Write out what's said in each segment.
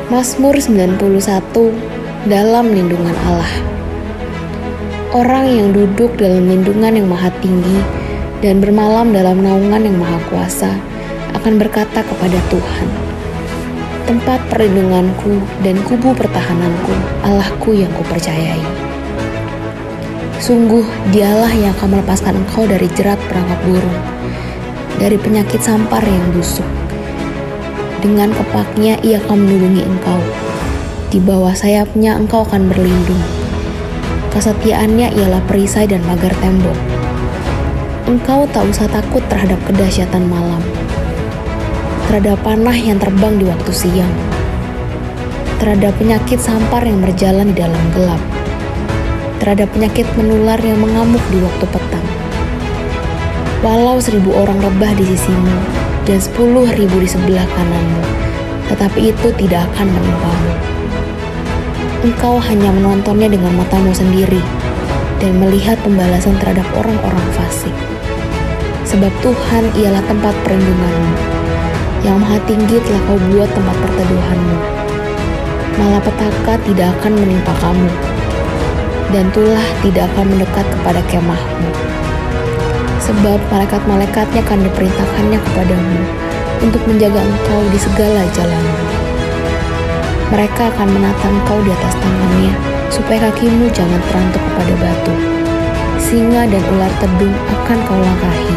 Mazmur 91, dalam lindungan Allah. Orang yang duduk dalam lindungan yang maha tinggi dan bermalam dalam naungan yang maha kuasa akan berkata kepada Tuhan, tempat perlindunganku dan kubu pertahananku, Allahku yang kupercayai. Sungguh dialah yang akan melepaskan engkau dari jerat perangkap burung, dari penyakit sampar yang busuk. Dengan kepaknya ia akan melindungi engkau. Di bawah sayapnya engkau akan berlindung. Kesetiaannya ialah perisai dan pagar tembok. Engkau tak usah takut terhadap kedahsyatan malam, terhadap panah yang terbang di waktu siang, terhadap penyakit sampar yang berjalan di dalam gelap, terhadap penyakit menular yang mengamuk di waktu petang. Walau 1.000 orang rebah di sisimu dan 10.000 di sebelah kananmu, tetapi itu tidak akan menimpamu. Engkau hanya menontonnya dengan matamu sendiri dan melihat pembalasan terhadap orang-orang fasik. Sebab Tuhan ialah tempat perlindunganmu, yang maha tinggi telah kau buat tempat perteduhanmu. Malapetaka tidak akan menimpa kamu, dan tulah tidak akan mendekat kepada kemahmu. Sebab malaikat-malaikatnya akan diperintahkannya kepadamu untuk menjaga engkau di segala jalanmu. Mereka akan menatang engkau di atas tangannya, supaya kakimu jangan terantuk kepada batu. Singa dan ular tedung akan kau langkahi.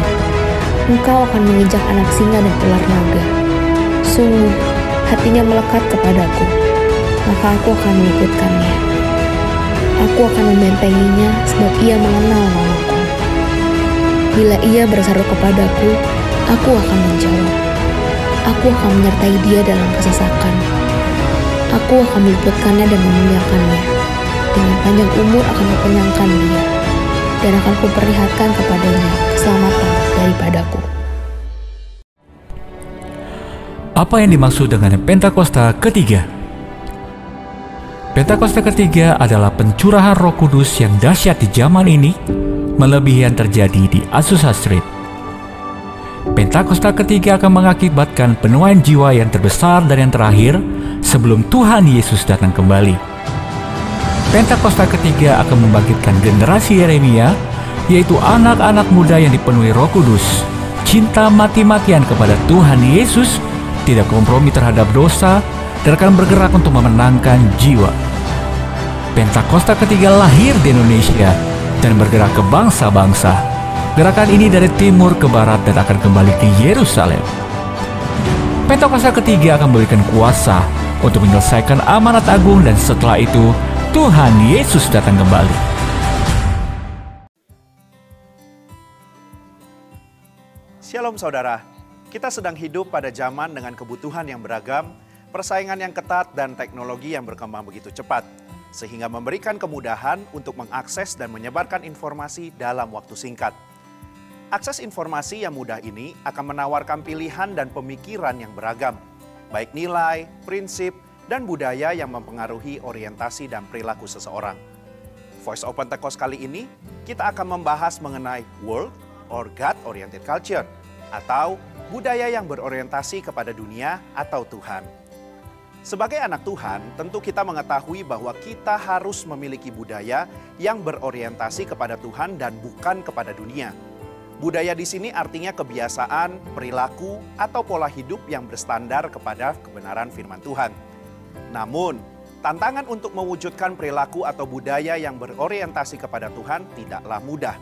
Engkau akan menginjak anak singa dan ular naga. Sungguh, hatinya melekat kepadaku, maka aku akan meluputkannya. Aku akan membentenginya, sebab ia mengenal namaku. Bila ia berseru kepadaku, aku akan menjawab. Aku akan menyertai dia dalam kesesakan. Aku akan meluputkannya dan memuliakannya. Dengan panjang umur akan kukenyangkan dia, dan akan kuperlihatkan kepadanya keselamatan daripadaku. Apa yang dimaksud dengan Pentakosta ketiga? Pentakosta ketiga adalah pencurahan Roh Kudus yang dahsyat di zaman ini, melebihi yang terjadi di Azusa Street. Pentakosta ketiga akan mengakibatkan penuaian jiwa yang terbesar dan yang terakhir sebelum Tuhan Yesus datang kembali. Pentakosta ketiga akan membangkitkan generasi Yeremia, yaitu anak-anak muda yang dipenuhi Roh Kudus, cinta mati-matian kepada Tuhan Yesus, tidak kompromi terhadap dosa, dan akan bergerak untuk memenangkan jiwa. Pentakosta ketiga lahir di Indonesia dan bergerak ke bangsa-bangsa. Gerakan ini dari timur ke barat dan akan kembali ke Yerusalem. Pentakosta ketiga akan memberikan kuasa untuk menyelesaikan amanat agung, dan setelah itu Tuhan Yesus datang kembali. Shalom saudara, kita sedang hidup pada zaman dengan kebutuhan yang beragam, persaingan yang ketat, dan teknologi yang berkembang begitu cepat, sehingga memberikan kemudahan untuk mengakses dan menyebarkan informasi dalam waktu singkat. Akses informasi yang mudah ini akan menawarkan pilihan dan pemikiran yang beragam, baik nilai, prinsip, dan budaya yang mempengaruhi orientasi dan perilaku seseorang. Voice of Pentecost kali ini, kita akan membahas mengenai world or God-oriented culture, atau budaya yang berorientasi kepada dunia atau Tuhan. Sebagai anak Tuhan, tentu kita mengetahui bahwa kita harus memiliki budaya yang berorientasi kepada Tuhan dan bukan kepada dunia. Budaya di sini artinya kebiasaan, perilaku, atau pola hidup yang berstandar kepada kebenaran firman Tuhan. Namun, tantangan untuk mewujudkan perilaku atau budaya yang berorientasi kepada Tuhan tidaklah mudah.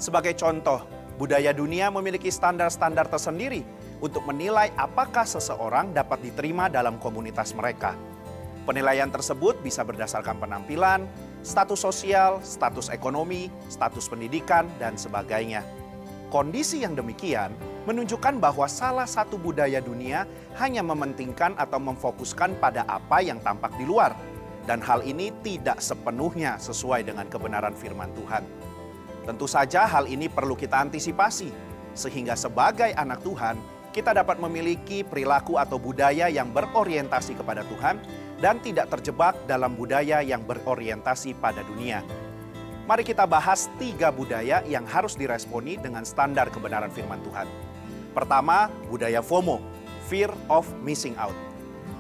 Sebagai contoh, budaya dunia memiliki standar-standar tersendiri untuk menilai apakah seseorang dapat diterima dalam komunitas mereka. Penilaian tersebut bisa berdasarkan penampilan, status sosial, status ekonomi, status pendidikan, dan sebagainya. Kondisi yang demikian menunjukkan bahwa salah satu budaya dunia hanya mementingkan atau memfokuskan pada apa yang tampak di luar, dan hal ini tidak sepenuhnya sesuai dengan kebenaran firman Tuhan. Tentu saja hal ini perlu kita antisipasi, sehingga sebagai anak Tuhan, kita dapat memiliki perilaku atau budaya yang berorientasi kepada Tuhan dan tidak terjebak dalam budaya yang berorientasi pada dunia. Mari kita bahas 3 budaya yang harus diresponi dengan standar kebenaran firman Tuhan. Pertama, budaya FOMO, Fear of Missing Out.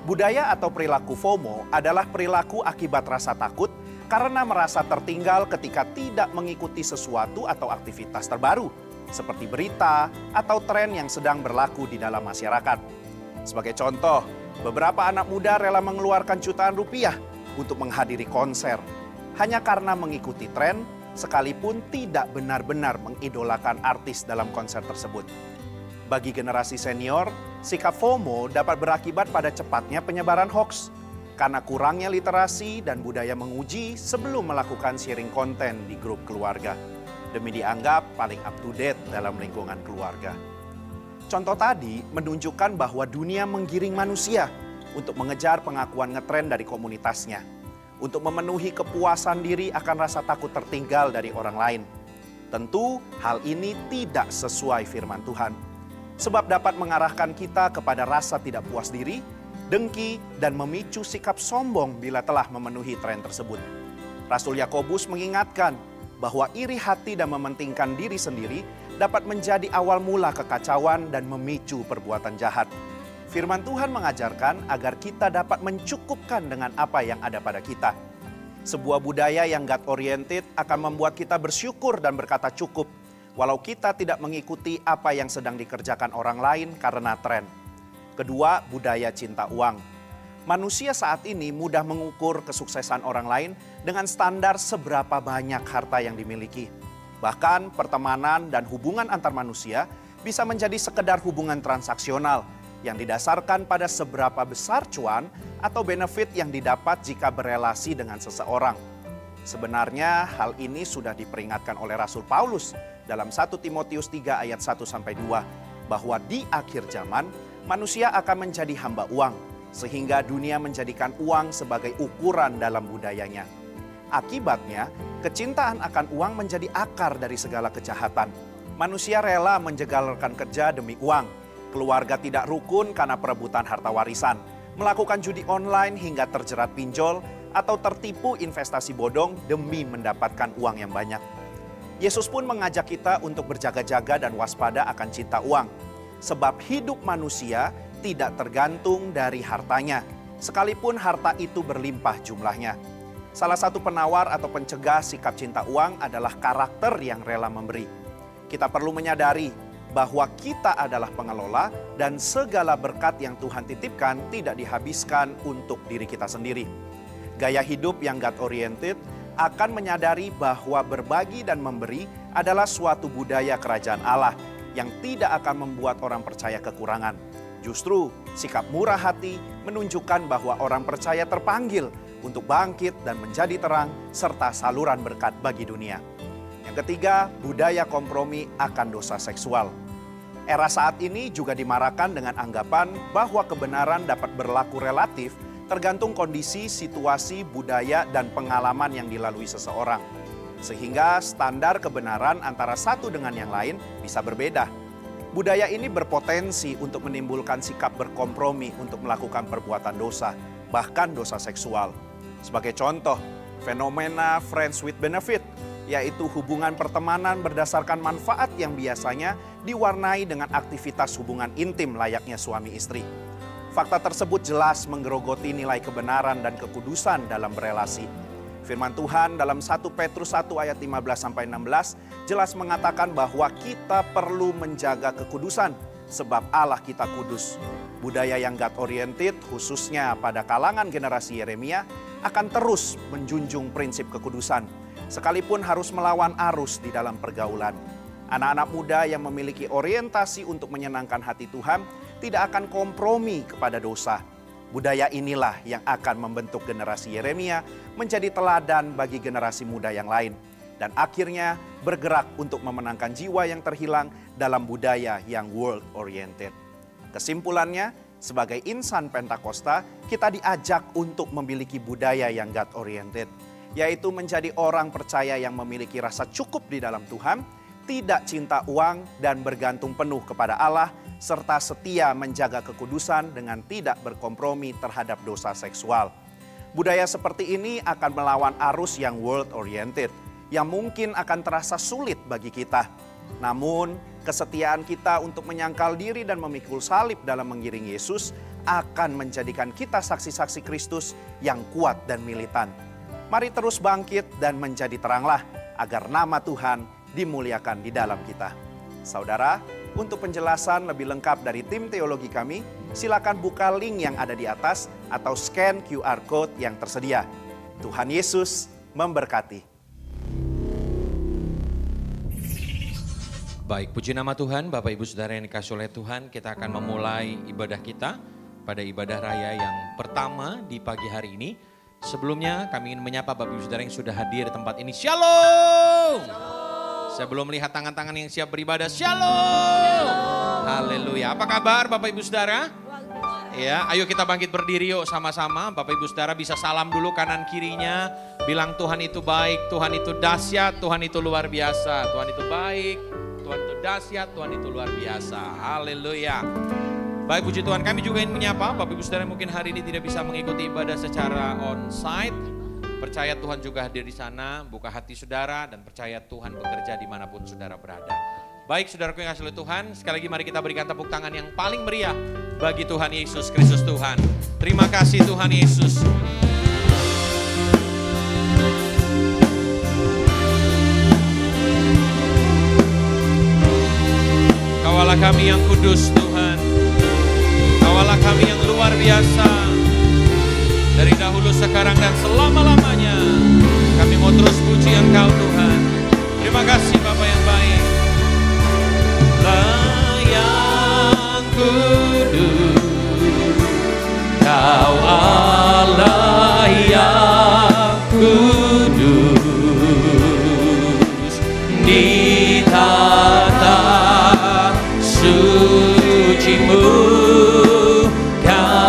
Budaya atau perilaku FOMO adalah perilaku akibat rasa takut karena merasa tertinggal ketika tidak mengikuti sesuatu atau aktivitas terbaru, seperti berita atau tren yang sedang berlaku di dalam masyarakat. Sebagai contoh, beberapa anak muda rela mengeluarkan jutaan rupiah untuk menghadiri konser, hanya karena mengikuti tren, sekalipun tidak benar-benar mengidolakan artis dalam konser tersebut. Bagi generasi senior, sikap FOMO dapat berakibat pada cepatnya penyebaran hoaks, karena kurangnya literasi dan budaya menguji sebelum melakukan sharing konten di grup keluarga, demi dianggap paling up to date dalam lingkungan keluarga. Contoh tadi menunjukkan bahwa dunia menggiring manusia untuk mengejar pengakuan ngetren dari komunitasnya, untuk memenuhi kepuasan diri akan rasa takut tertinggal dari orang lain. Tentu hal ini tidak sesuai firman Tuhan, sebab dapat mengarahkan kita kepada rasa tidak puas diri, dengki, dan memicu sikap sombong bila telah memenuhi tren tersebut. Rasul Yakobus mengingatkan bahwa iri hati dan mementingkan diri sendiri dapat menjadi awal mula kekacauan dan memicu perbuatan jahat. Firman Tuhan mengajarkan agar kita dapat mencukupkan dengan apa yang ada pada kita. Sebuah budaya yang God-oriented akan membuat kita bersyukur dan berkata cukup, walau kita tidak mengikuti apa yang sedang dikerjakan orang lain karena tren. Kedua, budaya cinta uang. Manusia saat ini mudah mengukur kesuksesan orang lain dengan standar seberapa banyak harta yang dimiliki. Bahkan pertemanan dan hubungan antar manusia bisa menjadi sekedar hubungan transaksional yang didasarkan pada seberapa besar cuan atau benefit yang didapat jika berelasi dengan seseorang. Sebenarnya hal ini sudah diperingatkan oleh Rasul Paulus dalam 1 Timotius 3 ayat 1-2 bahwa di akhir zaman manusia akan menjadi hamba uang, sehingga dunia menjadikan uang sebagai ukuran dalam budayanya. Akibatnya, kecintaan akan uang menjadi akar dari segala kejahatan. Manusia rela menjegalkan kerja demi uang, keluarga tidak rukun karena perebutan harta warisan, melakukan judi online hingga terjerat pinjol, atau tertipu investasi bodong demi mendapatkan uang yang banyak. Yesus pun mengajak kita untuk berjaga-jaga dan waspada akan cinta uang. Sebab hidup manusia tidak tergantung dari hartanya, sekalipun harta itu berlimpah jumlahnya. Salah satu penawar atau pencegah sikap cinta uang adalah karakter yang rela memberi. Kita perlu menyadari bahwa kita adalah pengelola dan segala berkat yang Tuhan titipkan tidak dihabiskan untuk diri kita sendiri. Gaya hidup yang God-oriented akan menyadari bahwa berbagi dan memberi adalah suatu budaya kerajaan Allah yang tidak akan membuat orang percaya kekurangan. Justru, sikap murah hati menunjukkan bahwa orang percaya terpanggil untuk bangkit dan menjadi terang serta saluran berkat bagi dunia. Yang ketiga, budaya kompromi akan dosa seksual. Era saat ini juga dimarahkan dengan anggapan bahwa kebenaran dapat berlaku relatif tergantung kondisi, situasi, budaya, dan pengalaman yang dilalui seseorang. Sehingga standar kebenaran antara satu dengan yang lain bisa berbeda. Budaya ini berpotensi untuk menimbulkan sikap berkompromi untuk melakukan perbuatan dosa, bahkan dosa seksual. Sebagai contoh, fenomena friends with benefit, yaitu hubungan pertemanan berdasarkan manfaat yang biasanya diwarnai dengan aktivitas hubungan intim layaknya suami istri. Fakta tersebut jelas menggerogoti nilai kebenaran dan kekudusan dalam berelasi. Firman Tuhan dalam 1 Petrus 1 ayat 15-16 jelas mengatakan bahwa kita perlu menjaga kekudusan sebab Allah kita kudus. Budaya yang God-oriented khususnya pada kalangan generasi Yeremia akan terus menjunjung prinsip kekudusan sekalipun harus melawan arus di dalam pergaulan. Anak-anak muda yang memiliki orientasi untuk menyenangkan hati Tuhan tidak akan kompromi kepada dosa. Budaya inilah yang akan membentuk generasi Yeremia menjadi teladan bagi generasi muda yang lain. Dan akhirnya bergerak untuk memenangkan jiwa yang terhilang dalam budaya yang world-oriented. Kesimpulannya, sebagai insan Pentakosta, kita diajak untuk memiliki budaya yang God-oriented. Yaitu menjadi orang percaya yang memiliki rasa cukup di dalam Tuhan, tidak cinta uang dan bergantung penuh kepada Allah, serta setia menjaga kekudusan dengan tidak berkompromi terhadap dosa seksual. Budaya seperti ini akan melawan arus yang world-oriented, yang mungkin akan terasa sulit bagi kita. Namun, kesetiaan kita untuk menyangkal diri dan memikul salib dalam mengiring Yesus akan menjadikan kita saksi-saksi Kristus yang kuat dan militan. Mari terus bangkit dan menjadi teranglah, agar nama Tuhan dimuliakan di dalam kita. Saudara, untuk penjelasan lebih lengkap dari tim teologi kami, silakan buka link yang ada di atas atau scan QR Code yang tersedia. Tuhan Yesus memberkati. Baik, puji nama Tuhan, Bapak Ibu Saudara yang dikasihi oleh Tuhan, kita akan memulai ibadah kita pada ibadah raya yang pertama di pagi hari ini. Sebelumnya kami ingin menyapa Bapak Ibu Saudara yang sudah hadir di tempat ini. Shalom! Saya belum melihat tangan-tangan yang siap beribadah. Shalom! Haleluya. Apa kabar Bapak Ibu Saudara? Ya, ayo kita bangkit berdiri yuk sama-sama. Bapak Ibu Saudara bisa salam dulu kanan kirinya. Bilang Tuhan itu baik, Tuhan itu dahsyat, Tuhan itu luar biasa. Tuhan itu baik, Tuhan itu dahsyat, Tuhan itu luar biasa. Haleluya. Baik, puji Tuhan, kami juga ingin menyapa Bapak Ibu Saudara mungkin hari ini tidak bisa mengikuti ibadah secara on-site. Percaya Tuhan juga hadir di sana, buka hati saudara dan percaya Tuhan bekerja dimanapun saudara berada. Baik, saudaraku yang kasih oleh Tuhan, sekali lagi mari kita berikan tepuk tangan yang paling meriah bagi Tuhan Yesus Kristus Tuhan. Terima kasih Tuhan Yesus. Kawalah kami yang kudus Tuhan, kawalah kami yang luar biasa. Dari dahulu, sekarang, dan selama-lamanya kami mau terus puji Engkau Tuhan. Terima kasih Bapa yang baik. Yang kudus, Kau Allah yang kudus, di tata suci-Mu Kau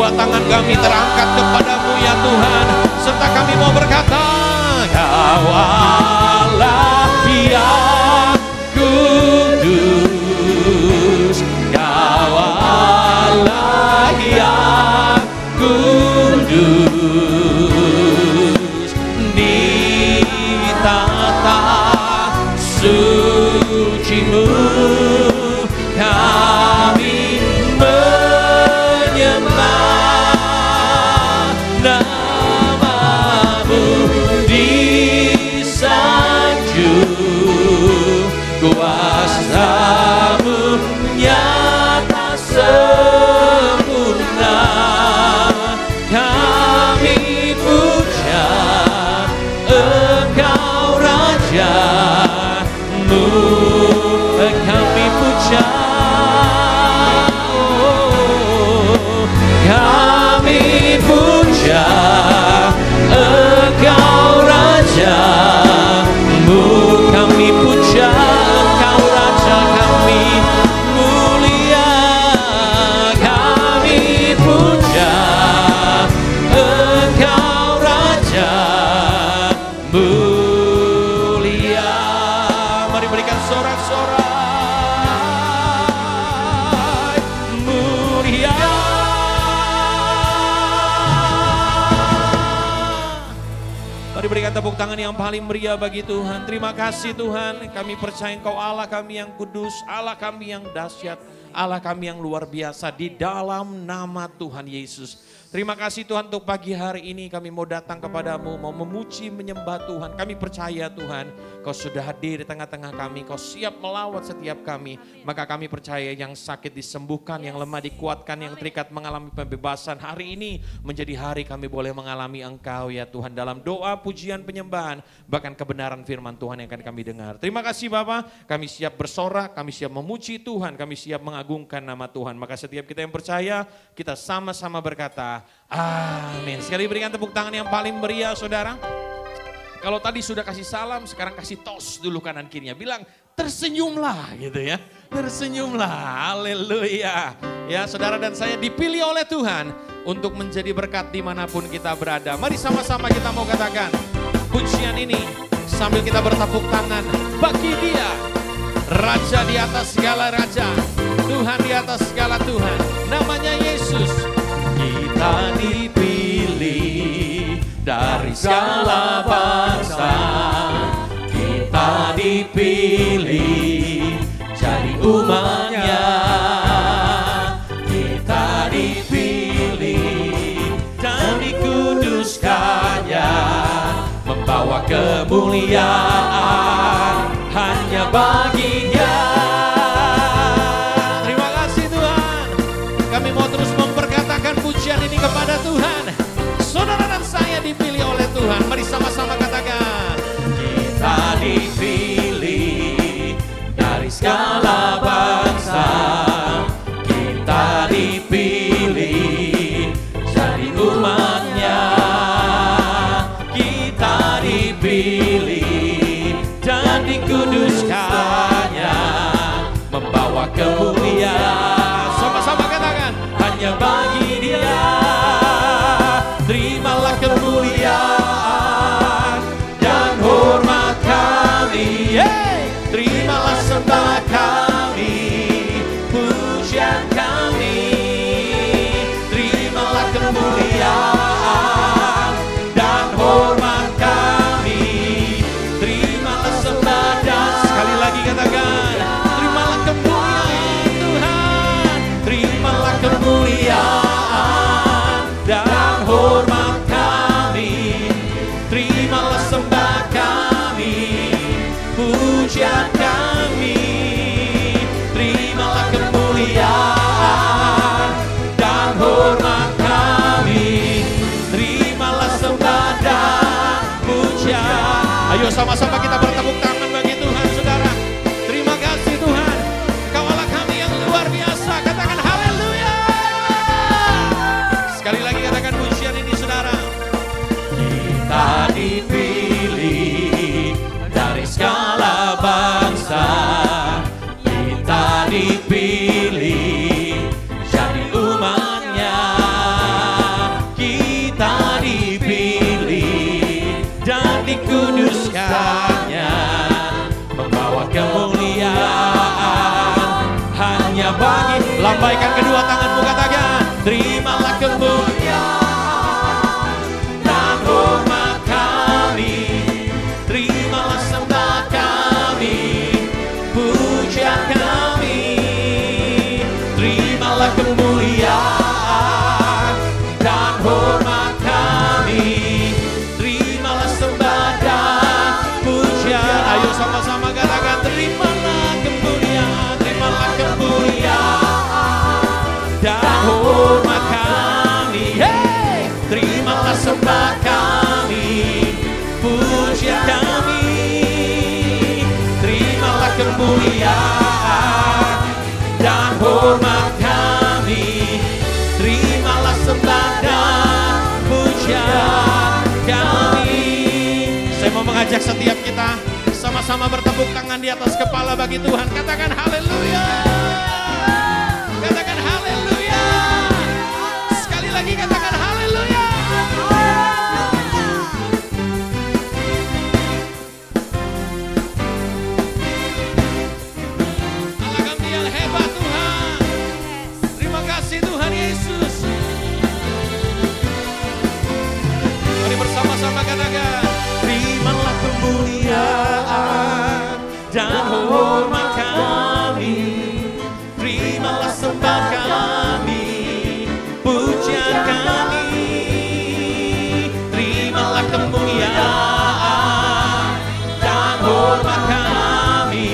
Kedua tangan kami terangkat kepadamu ya Tuhan. Serta kami mau berkata, Kau Allah yang kudus, Kau Allah yang kudus, di tata suci-Mu kami menyembah nama-Mu, disanjung kuasa-Mu nyata sempurna. Kami puja Engkau Raja-Mu, kami puja, kami puja Engkau Raja-Mu, kami puja Engkau Raja kami mulia, kami puja Engkau Raja mulia. Mari berikan sorak-sorai mulia. Mari berikan tepuk tangan yang paling meriah bagi Tuhan. Terima kasih Tuhan, kami percaya Engkau Allah kami yang kudus, Allah kami yang dahsyat, Allah kami yang luar biasa di dalam nama Tuhan Yesus. Terima kasih Tuhan untuk pagi hari ini kami mau datang kepadamu, mau memuji, menyembah Tuhan. Kami percaya Tuhan, Kau sudah hadir di tengah-tengah kami, Kau siap melawat setiap kami. Maka kami percaya yang sakit disembuhkan, yang lemah dikuatkan, yang terikat mengalami pembebasan. Hari ini menjadi hari kami boleh mengalami Engkau ya Tuhan, dalam doa, pujian, penyembahan, bahkan kebenaran firman Tuhan yang akan kami dengar. Terima kasih Bapa, kami siap bersorak, kami siap memuji Tuhan, kami siap mengagungkan nama Tuhan. Maka setiap kita yang percaya, kita sama-sama berkata, amin. Sekali berikan tepuk tangan yang paling meriah saudara. Kalau tadi sudah kasih salam, sekarang kasih tos dulu kanan kirinya. Bilang tersenyumlah gitu ya. Tersenyumlah, haleluya. Ya saudara dan saya dipilih oleh Tuhan untuk menjadi berkat dimanapun kita berada. Mari sama-sama kita mau katakan pujian ini sambil kita bertepuk tangan bagi Dia, Raja di atas segala raja, Tuhan di atas segala Tuhan, namanya Yesus. Kita dipilih dari segala bangsa, kita dipilih jadi umat-Nya, kita dipilih dan dikuduskannya, membawa kemuliaan hanya bagi Dia. Terima kasih Tuhan, kami mau terus memperkatakan pujian ini kepada Tuhan. Saudara dan saya dipilih oleh Tuhan, mari sama-sama katakan. Kita dipilih dari segala bangsa, kita dipilih jadi umat-Nya, kita dipilih dan dikuduskannya, membawa kemuliaan. Sama-sama katakan, hanya bagi Dia. Terimalah kemuliaan dan hormat kami, terimalah sembah kami. hanya membawa kemuliaan hanya bagi. Lambaikan kedua tanganmu, katakan, terimalah kemuliaan dan hormat kami, terimalah sembah kami, pujian kami, terimalah kemuliaan dan hormat kami, terimalah sembah dan pujian. Ayo sama-sama katakan, terimalah kemuliaan, terimalah kemuliaan dan hormat kami, hey! Terimalah sembah kami, pujian kami, terimalah kemuliaan dan hormat kami, terimalah sembah dan pujian kami. Saya mau mengajak setiap kita sama-sama bertepuk tangan di atas kepala bagi Tuhan. Katakan haleluya. Katakan haleluya. Sekali lagi katakan haleluya. Allah kami yang hebat Tuhan. Terima kasih Tuhan Yesus. Mari bersama-sama katakan, terimalah kemuliaan dan hormat kami, terimalah sembah kami, pujian kami, terimalah kemuliaan dan hormat kami,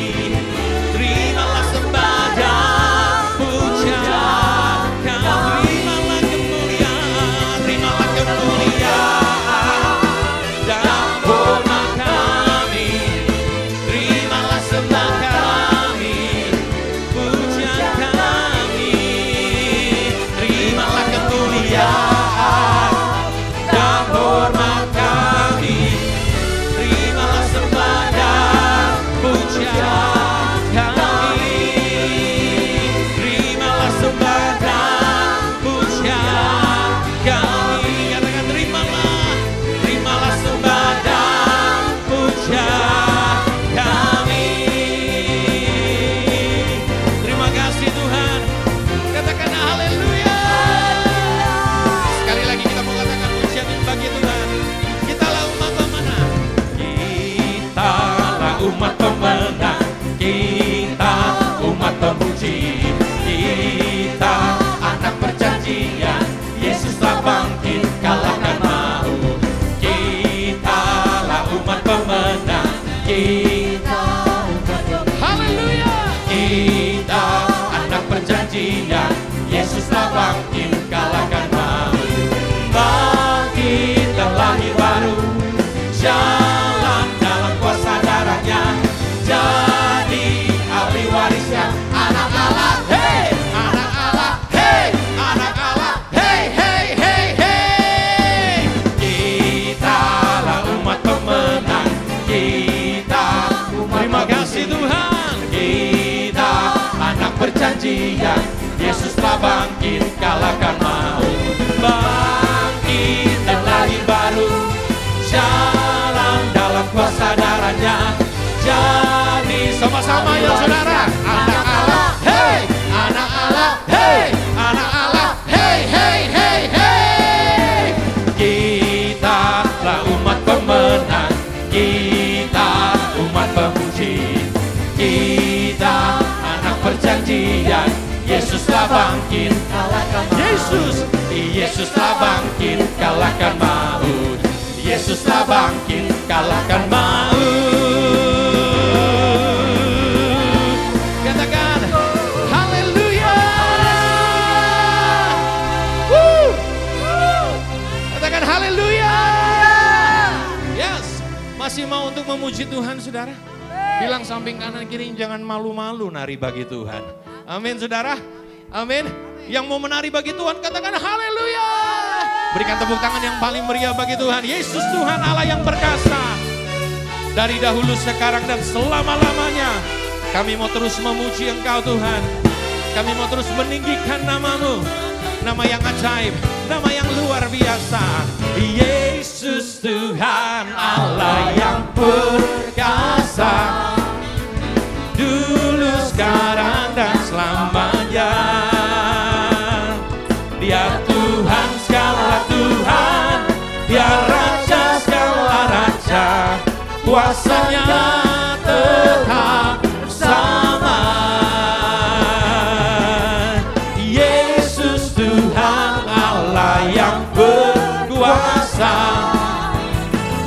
terimalah sembah dan pujian kami, terimalah kemuliaan, terimalah kemuliaan dan hormat kami, terimalah sembah kami, pujian kami, terimalah kemuliaan dan hormat kami, terimalah sembah dan pujian kami, terimalah sembah dan pujian kami. Katakan terimalah sembah dan pujian kami. Terima kasih Tuhan. Katakan haleluya. Sekali lagi kita mau katakan pujian bagi Tuhan. Kitalah umat pemenang. Kitalah umat pemenang. Kita umat pemuji. Kita anak perjanjian. Yesus telah bangkit, kalahkan maut. Kitalah umat pemenang. Kita haleluya. Kita anak perjanjian. Yesus telah bangkit, kalahkan maut. Bangkit dan lahir baru, jalan dalam kuasa darahnya, jadi ahli warisnya, anak Allah, hey, anak Allah, hey, anak Allah, hey, hey, hey, hey. Kitalah umat pemenang, kita terima kasih Tuhan. Kita anak perjanjian, Yesus telah bangkit, kalahkan maut. Bangkit dan lahir baru, jalan dalam kuasa darahnya, jadi sama-sama ya saudara, anak Allah, hey, anak Allah, hey, anak Allah, hey, hey, hey, hey. Kitalah umat pemenang, kita umat pemuji, kita anak perjanjian, Yesus telah bangkit, kalahkan maut. Yesus telah bangkit, kalahkan maut. Yesus telah bangkit, kalahkan maut. Katakan haleluya. Katakan haleluya. Yes, masih mau untuk memuji Tuhan saudara? Bilang samping kanan kiri, jangan malu-malu nari bagi Tuhan. Amin saudara. Amin. Yang mau menari bagi Tuhan katakan haleluya. Berikan tepuk tangan yang paling meriah bagi Tuhan. Yesus Tuhan Allah yang perkasa. Dari dahulu, sekarang, dan selama-lamanya. Kami mau terus memuji Engkau Tuhan. Kami mau terus meninggikan nama-Mu. Nama yang ajaib, nama yang luar biasa. Yesus Tuhan Allah yang perkasa, dulu, sekarang, dan selamanya. Dia Tuhan segala Tuhan, Dia Raja segala Raja, kuasanya tetap sama. Yesus Tuhan Allah yang berkuasa,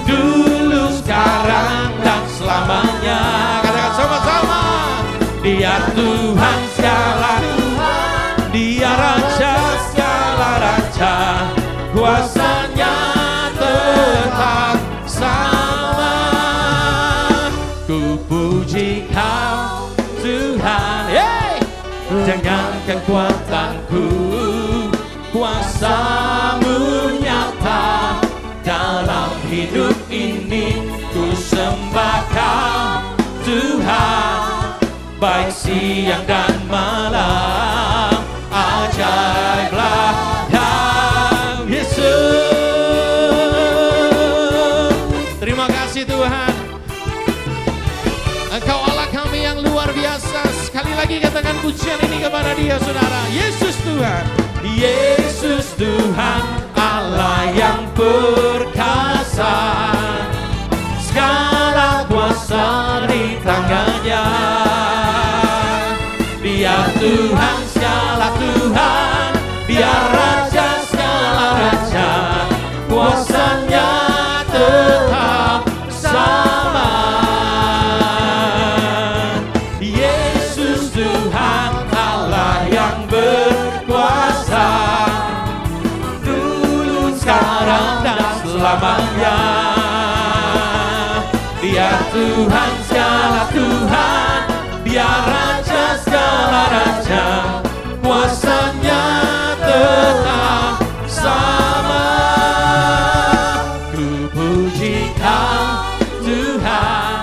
dulu, sekarang, dan selamanya. Katakan sama-sama. Dia Tuhan segala Tuhan, Dia Raja segala Raja, kuasanya tetap sama. Ku puji Kau Tuhan, dengan kekuatanku, kuasa-Mu nyata dalam hidup ini. Ku sembah Kau Tuhan, baik siang dan malam. Ajaiblah Kau Yesus. Terima kasih Tuhan, Engkau Allah kami yang luar biasa. Sekali lagi katakan pujian ini kepada Dia, saudara. Yesus Tuhan, Yesus Tuhan Allah yang perkasa, segala kuasa di tangannya. Dia Tuhan segala Tuhan, Dia Raja segala Raja, kuasanya tetap sama. Yesus Tuhan Allah yang berkuasa, dulu, sekarang, dan selamanya. Dia Tuhan segala Tuhan, Dia Raja segala Raja, kuasanya tetap sama. Ku puji Kau Tuhan,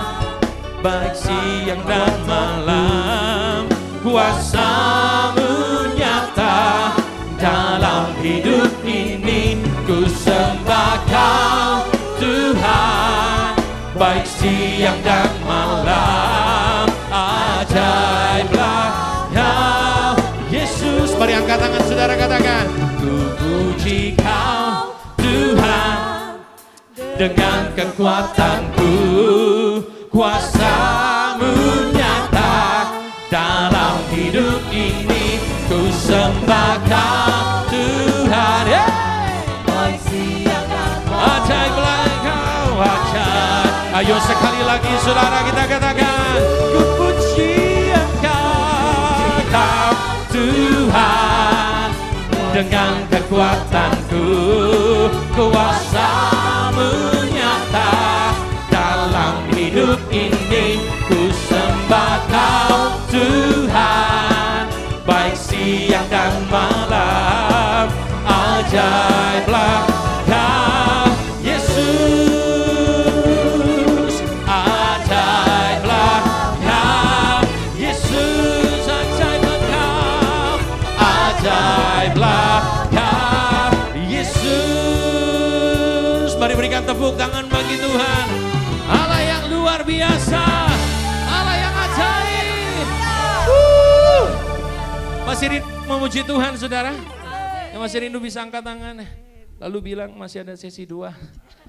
baik siang dan malam. Kuasa-Mu nyata dalam hidup ini. Ku sembah Kau Tuhan, baik siang dan malam. Ajaiblah Kau Yesus. Mari angkat tangan saudara, katakan, ku puji Kau Tuhan, dengan kekuatanku, kuasa-Mu nyata dalam hidup ini. Ku sembah Kau Tuhan, baik siang dan malam. Ajaiblah Kau, ajaib. Ayo sekali lagi saudara kita katakan, ku puji Engkau Tuhan, dengan kekuatanku, kuasa-Mu nyata dalam hidup ini. Ku sembah Kau Tuhan, baik siang dan malam. Ajaiblah Kau Yesus, ajaiblah Kau Yesus, ajaiblah Kau, ajaiblah Kau Yesus. Mari berikan tepuk tangan bagi Tuhan, Allah yang luar biasa, Allah yang ajaib. Masih memuji Tuhan saudara? Yang masih rindu bisa angkat tangan, lalu bilang masih ada sesi 2,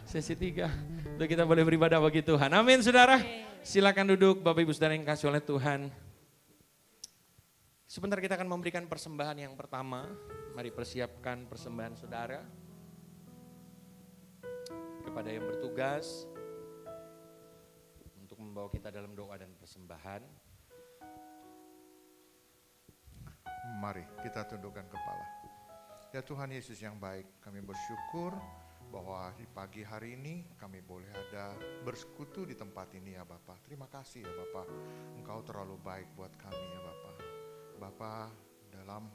sesi 3, untuk kita boleh beribadah bagi Tuhan. Amin saudara. Silakan duduk Bapak Ibu Saudara yang kasih oleh Tuhan. Sebentar kita akan memberikan persembahan yang pertama. Mari persiapkan persembahan saudara. Kepada yang bertugas untuk membawa kita dalam doa dan persembahan. Mari kita tundukkan kepala. Ya Tuhan Yesus yang baik, kami bersyukur bahwa di pagi hari ini kami boleh ada bersekutu di tempat ini ya Bapak. Terima kasih ya Bapak, Engkau terlalu baik buat kami ya Bapak. Bapak, dalam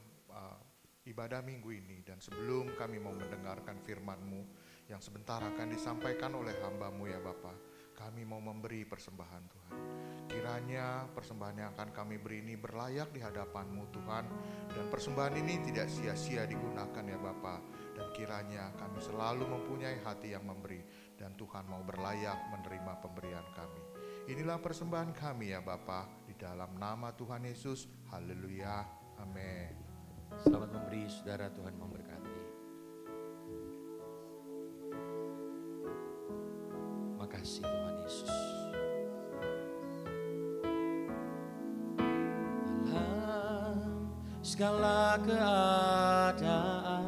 ibadah minggu ini dan sebelum kami mau mendengarkan firman-Mu yang sebentar akan disampaikan oleh hamba-Mu ya Bapak, kami mau memberi persembahan Tuhan. Kiranya persembahan yang akan kami beri ini berlayak di hadapan-Mu Tuhan, dan persembahan ini tidak sia-sia digunakan ya Bapa. Dan kiranya kami selalu mempunyai hati yang memberi, dan Tuhan mau berlayak menerima pemberian kami. Inilah persembahan kami ya Bapa, di dalam nama Tuhan Yesus. Haleluya. Amin. Selamat memberi saudara, Tuhan memberkati. Makasih Tuhan Yesus. Dalam segala keadaan,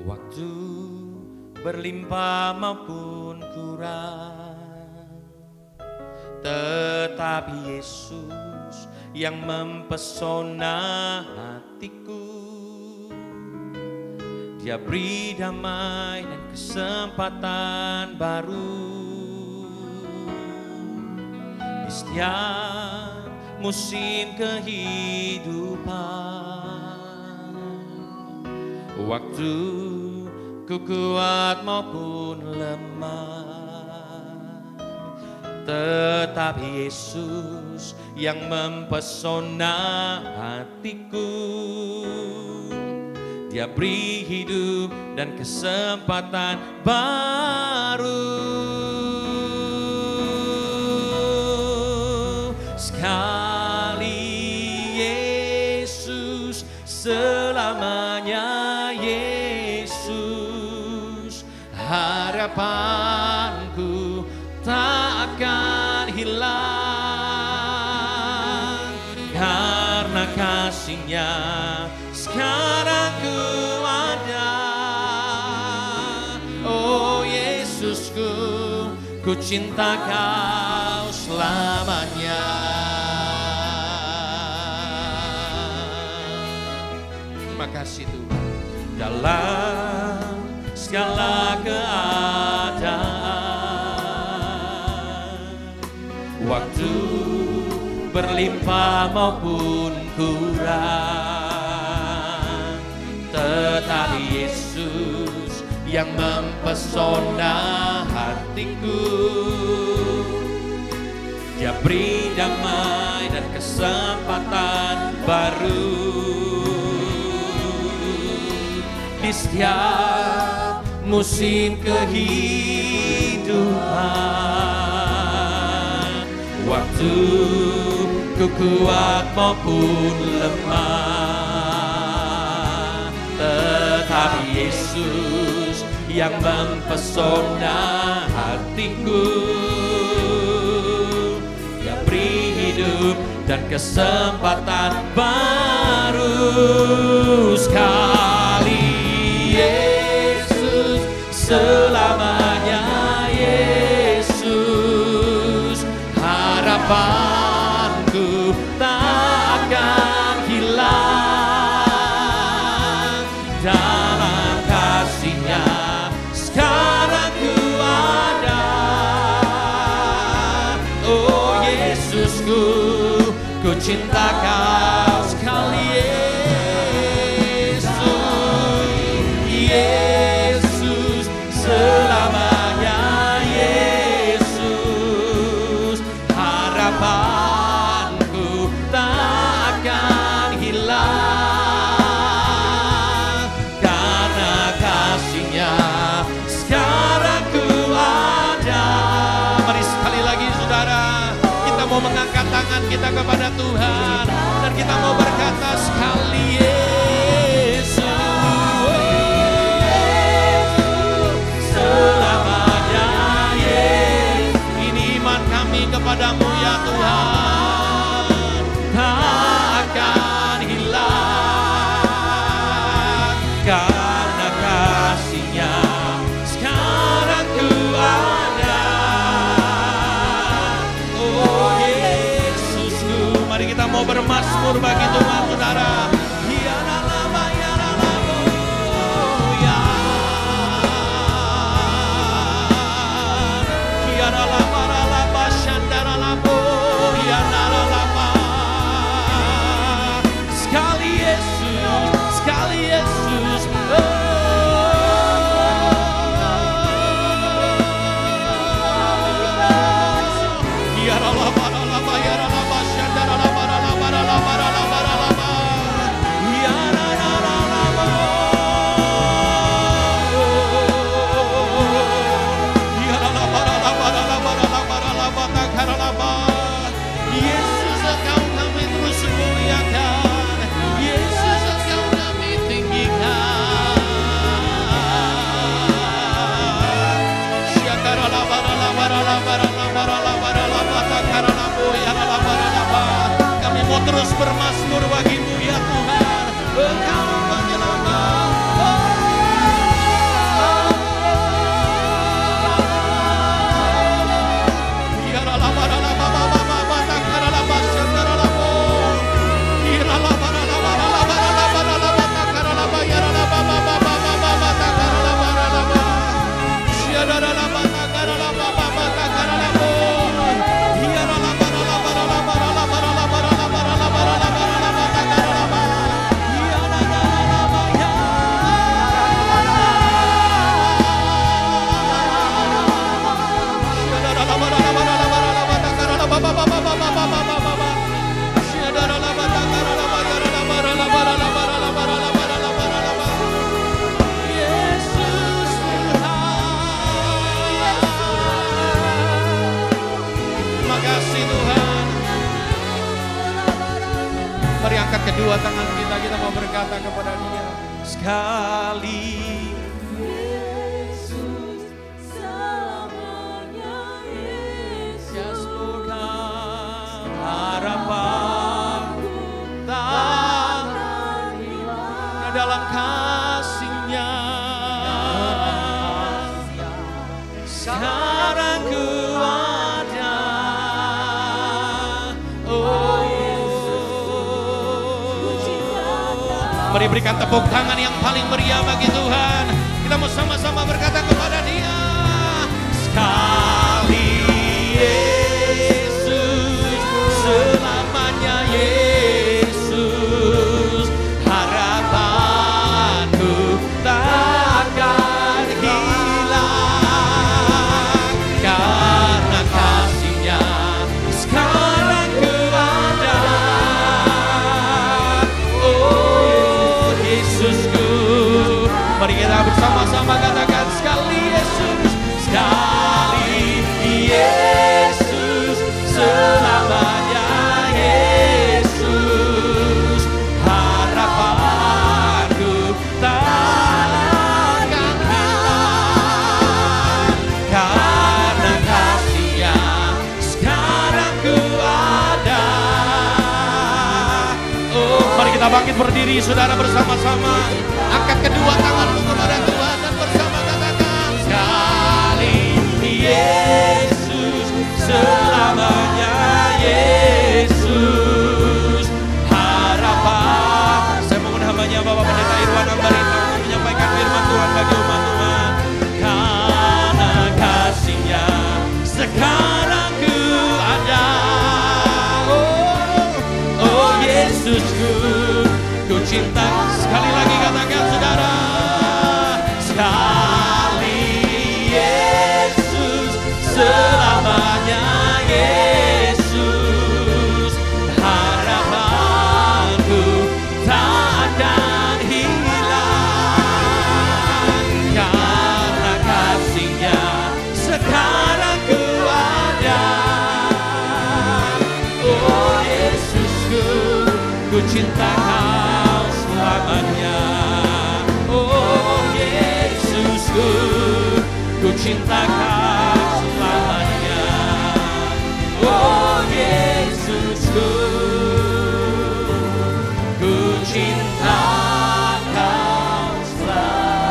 waktu berlimpah maupun kurang, tetapi Yesus yang mempesona hatiku. Dia beri damai dan kesempatan baru di setiap musim kehidupan. Waktu ku kuat maupun lemah, tetapi Yesus yang mempesona hatiku. Dia beri hidup dan kesempatan baru. Sekali Yesus, selamanya Yesus. Harapanku tak akan hilang, karena kasih-Nya sekarang ku ada. Oh Yesusku, ku cinta Kau selamanya. Terima kasih Tuhan. Dalam segala keadaan, waktu berlimpah maupun kurang, tetapi Yesus yang mempesona hatiku. Dia beri damai dan kesempatan baru di setiap musim kehidupan. Waktu ku kuat maupun lemah, tetapi Yesus yang mempesona hatiku. Dia beri hidup dan kesempatan baru. Sekali Yesus, selamanya Yesus. Harapanku tak akan hilang, dalam kasih-Nya sekarang ku ada. Oh Yesusku, ku cinta Kau sekali Yesus, selamanya Yesus. Harapanku tak akan hilang, karena kasih-Nya sekarang ku ada. Mari sekali lagi saudara, kita mau mengangkat tangan kita kepada Tuhan dan kita mau berkata sekali Yesus, selamanya Yesus. Ini iman kami kepadamu ya Tuhan, tak akan hilang, karena kasih-Nya sekarang ku ada. Oh Yesusku, mari kita mau bermazmur bagi Tuhan saudara. sekali. Yesus selamanya, Yesus. Yes, Lord God. Harapanku tak dalam kasih-Nya. Sekarang ku ada. Mari berikan tepuk tangan yang paling meriah bagi Tuhan. Kita mau sama-sama berkata kepada Dia. Sekali Yesus, selamanya Yesus. Harapanku takkan hilang karena kasih-Nya. Sekarang ku ada. Oh Yesusku. Mari kita bersama-sama katakan sekali Yesus. Sekali Yesus, selamanya Yesus. Harapanku takkan hilang karena kasih-Nya. Sekarang ku ada. Oh, mari kita bangkit berdiri saudara bersama-sama. Angkat kedua tanganmu kepada Tuhan dan bersama katakan sekali Yesus, selamanya Yesus. Harapan. Saya mohon hambanya Bapak Pendeta Irwan Ambarita untuk menyampaikan firman Tuhan bagi umat Tuhan. Karena kasih-Nya sekarang ku ada. Oh Yesusku, ku cinta. Sekali lagi katakan saudara. Sekali Yesus, selamanya Yesus. Harapanku takkan hilang karena kasih-Nya sekarang ku ada. Oh Yesusku, ku cinta Kau selamanya. Oh Yesusku, ku cinta Kau selamanya. Oh Yesusku, ku cinta Kau selamanya.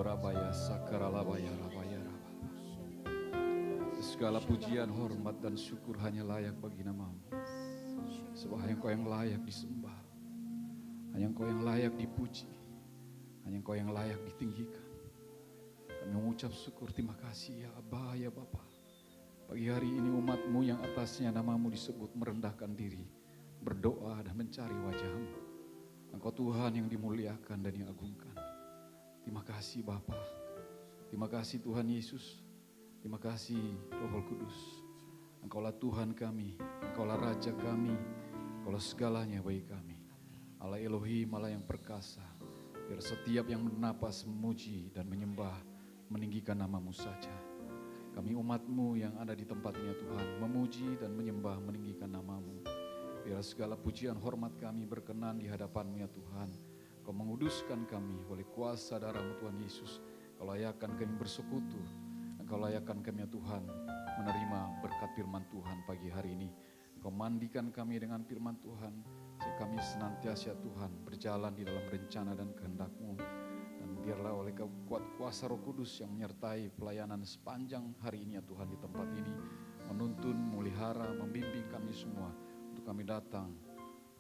Rabaya sakaralabaya rabaya rababa. Segala pujian, hormat dan syukur hanya layak bagi nama-Mu. Sebab hanya Engkau yang layak disembah, hanya Engkau yang layak dipuji, hanya Engkau yang layak ditinggikan. Kami mengucap syukur, terima kasih ya Aba, ya Bapa. Pagi hari ini umat-Mu yang atasnya nama-Mu disebut merendahkan diri, berdoa dan mencari wajah-Mu. Engkau Tuhan yang dimuliakan dan diagungkan. Terima kasih Bapa, terima kasih Tuhan Yesus, terima kasih Roh Kudus. Engkaulah Tuhan kami, Engkaulah Raja kami, Engkaulah segalanya bagi kami. Allah Elohim, Allah yang perkasa, biar setiap yang bernapas memuji dan menyembah, meninggikan nama-Mu saja. Kami umat-Mu yang ada di tempat ini Tuhan, memuji dan menyembah, meninggikan nama-Mu. Biar segala pujian hormat kami berkenan di hadapan-Mu ya Tuhan. Kau menguduskan kami oleh kuasa darah-Mu Tuhan Yesus. Kau layakkan kami bersekutu. Engkau layakkan kami ya Tuhan menerima berkat firman Tuhan pagi hari ini. Kau mandikan kami dengan firman Tuhan. Sehingga kami senantiasa ya Tuhan berjalan di dalam rencana dan kehendak-Mu. Dan biarlah oleh kuat kuasa Roh Kudus yang menyertai pelayanan sepanjang hari ini ya Tuhan di tempat ini. Menuntun, melihara, membimbing kami semua. Untuk kami datang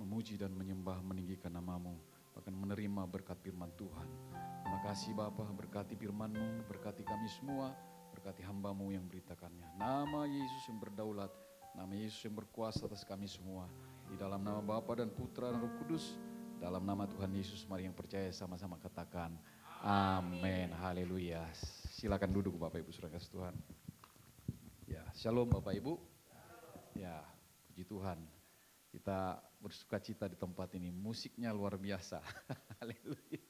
memuji dan menyembah meninggikan nama-Mu. Bahkan menerima berkat firman Tuhan. Terima kasih Bapa, berkati firman-Mu, berkati kami semua, berkati hamba-Mu yang beritakannya. Nama Yesus yang berdaulat, nama Yesus yang berkuasa atas kami semua. Di dalam nama Bapa dan Putra dan Roh Kudus, dalam nama Tuhan Yesus, mari yang percaya sama-sama katakan amin, haleluya. Silakan duduk Bapak Ibu Saudara kasih Tuhan. Ya, shalom Bapak Ibu. Ya, Puji Tuhan, kita bersuka cita di tempat ini. Musiknya luar biasa. Haleluya.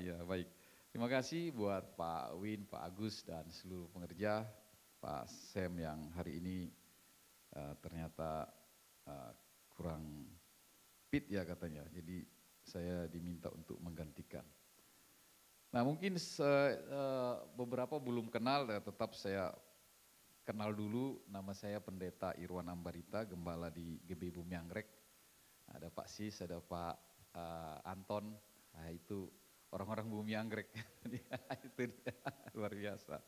Ya baik. Terima kasih buat Pak Win, Pak Agus dan seluruh pengerja, Pak Sam yang hari ini ternyata kurang fit ya katanya. Jadi saya diminta untuk menggantikan. Nah mungkin beberapa belum kenal, tetap saya kenal dulu. Nama saya Pendeta Irwan Ambarita, gembala di GB Bumi Anggrek. Ada Pak Sis, ada Pak Anton, nah itu orang-orang Bumi Anggrek. Itu dia, luar biasa.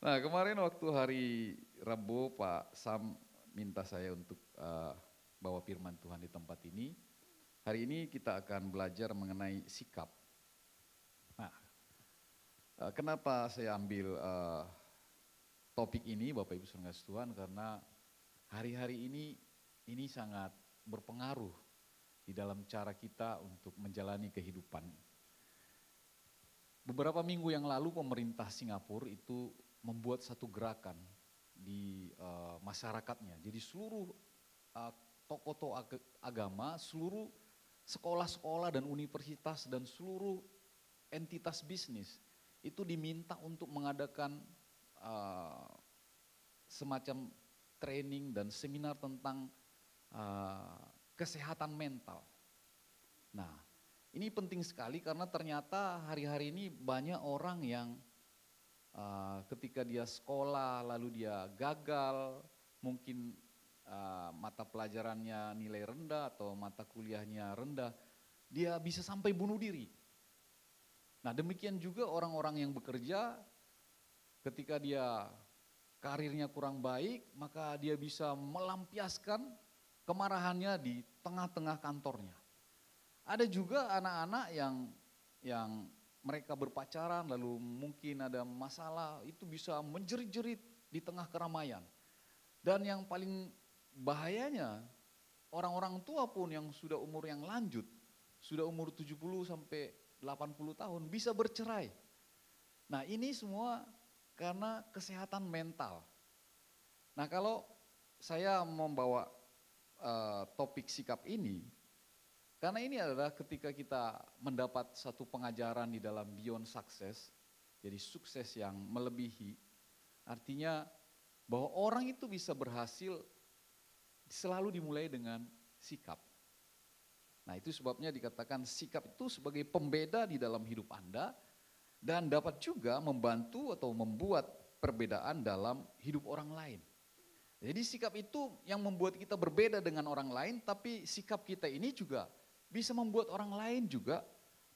Nah kemarin waktu hari Rabu Pak Sam minta saya untuk bawa firman Tuhan di tempat ini. Hari ini kita akan belajar mengenai sikap. Nah, kenapa saya ambil topik ini Bapak Ibu Saudara Tuhan, karena hari-hari ini sangat berpengaruh di dalam cara kita untuk menjalani kehidupan. Beberapa minggu yang lalu pemerintah Singapura itu membuat satu gerakan di masyarakatnya. Jadi seluruh tokoh-tokoh agama, seluruh sekolah-sekolah dan universitas dan seluruh entitas bisnis itu diminta untuk mengadakan semacam training dan seminar tentang kesehatan mental. Nah, ini penting sekali karena ternyata hari-hari ini banyak orang yang ketika dia sekolah lalu dia gagal, mungkin mata pelajarannya nilai rendah atau mata kuliahnya rendah, dia bisa sampai bunuh diri. Nah demikian juga orang-orang yang bekerja, ketika dia karirnya kurang baik, maka dia bisa melampiaskan kemarahannya di tengah-tengah kantornya. Ada juga anak-anak yang mereka berpacaran lalu mungkin ada masalah, itu bisa menjerit-jerit di tengah keramaian. Dan yang paling bahayanya, orang-orang tua pun yang sudah umur yang lanjut, sudah umur 70 sampai 80 tahun bisa bercerai. Nah ini semua karena kesehatan mental. Nah kalau saya membawa topik sikap ini, karena ini adalah ketika kita mendapat satu pengajaran di dalam Beyond Success, jadi sukses yang melebihi, artinya bahwa orang itu bisa berhasil selalu dimulai dengan sikap. Nah itu sebabnya dikatakan sikap itu sebagai pembeda di dalam hidup Anda dan dapat juga membantu atau membuat perbedaan dalam hidup orang lain. Jadi sikap itu yang membuat kita berbeda dengan orang lain, tapi sikap kita ini juga bisa membuat orang lain juga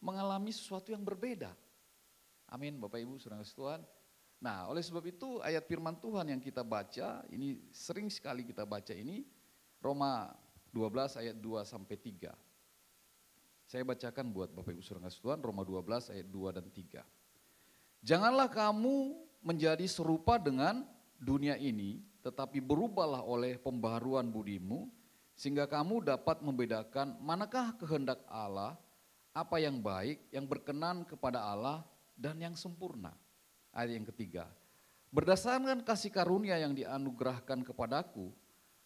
mengalami sesuatu yang berbeda. Amin Bapak Ibu Saudara Tuhan. Nah oleh sebab itu ayat firman Tuhan yang kita baca, ini sering sekali kita baca ini, Roma 12 ayat 2 sampai 3. Saya bacakan buat Bapak Ibu Saudara Tuhan, Roma 12 ayat 2 dan 3. Janganlah kamu menjadi serupa dengan dunia ini, tetapi berubahlah oleh pembaharuan budimu, sehingga kamu dapat membedakan manakah kehendak Allah, apa yang baik, yang berkenan kepada Allah, dan yang sempurna. Ayat yang ketiga, berdasarkan kasih karunia yang dianugerahkan kepadaku,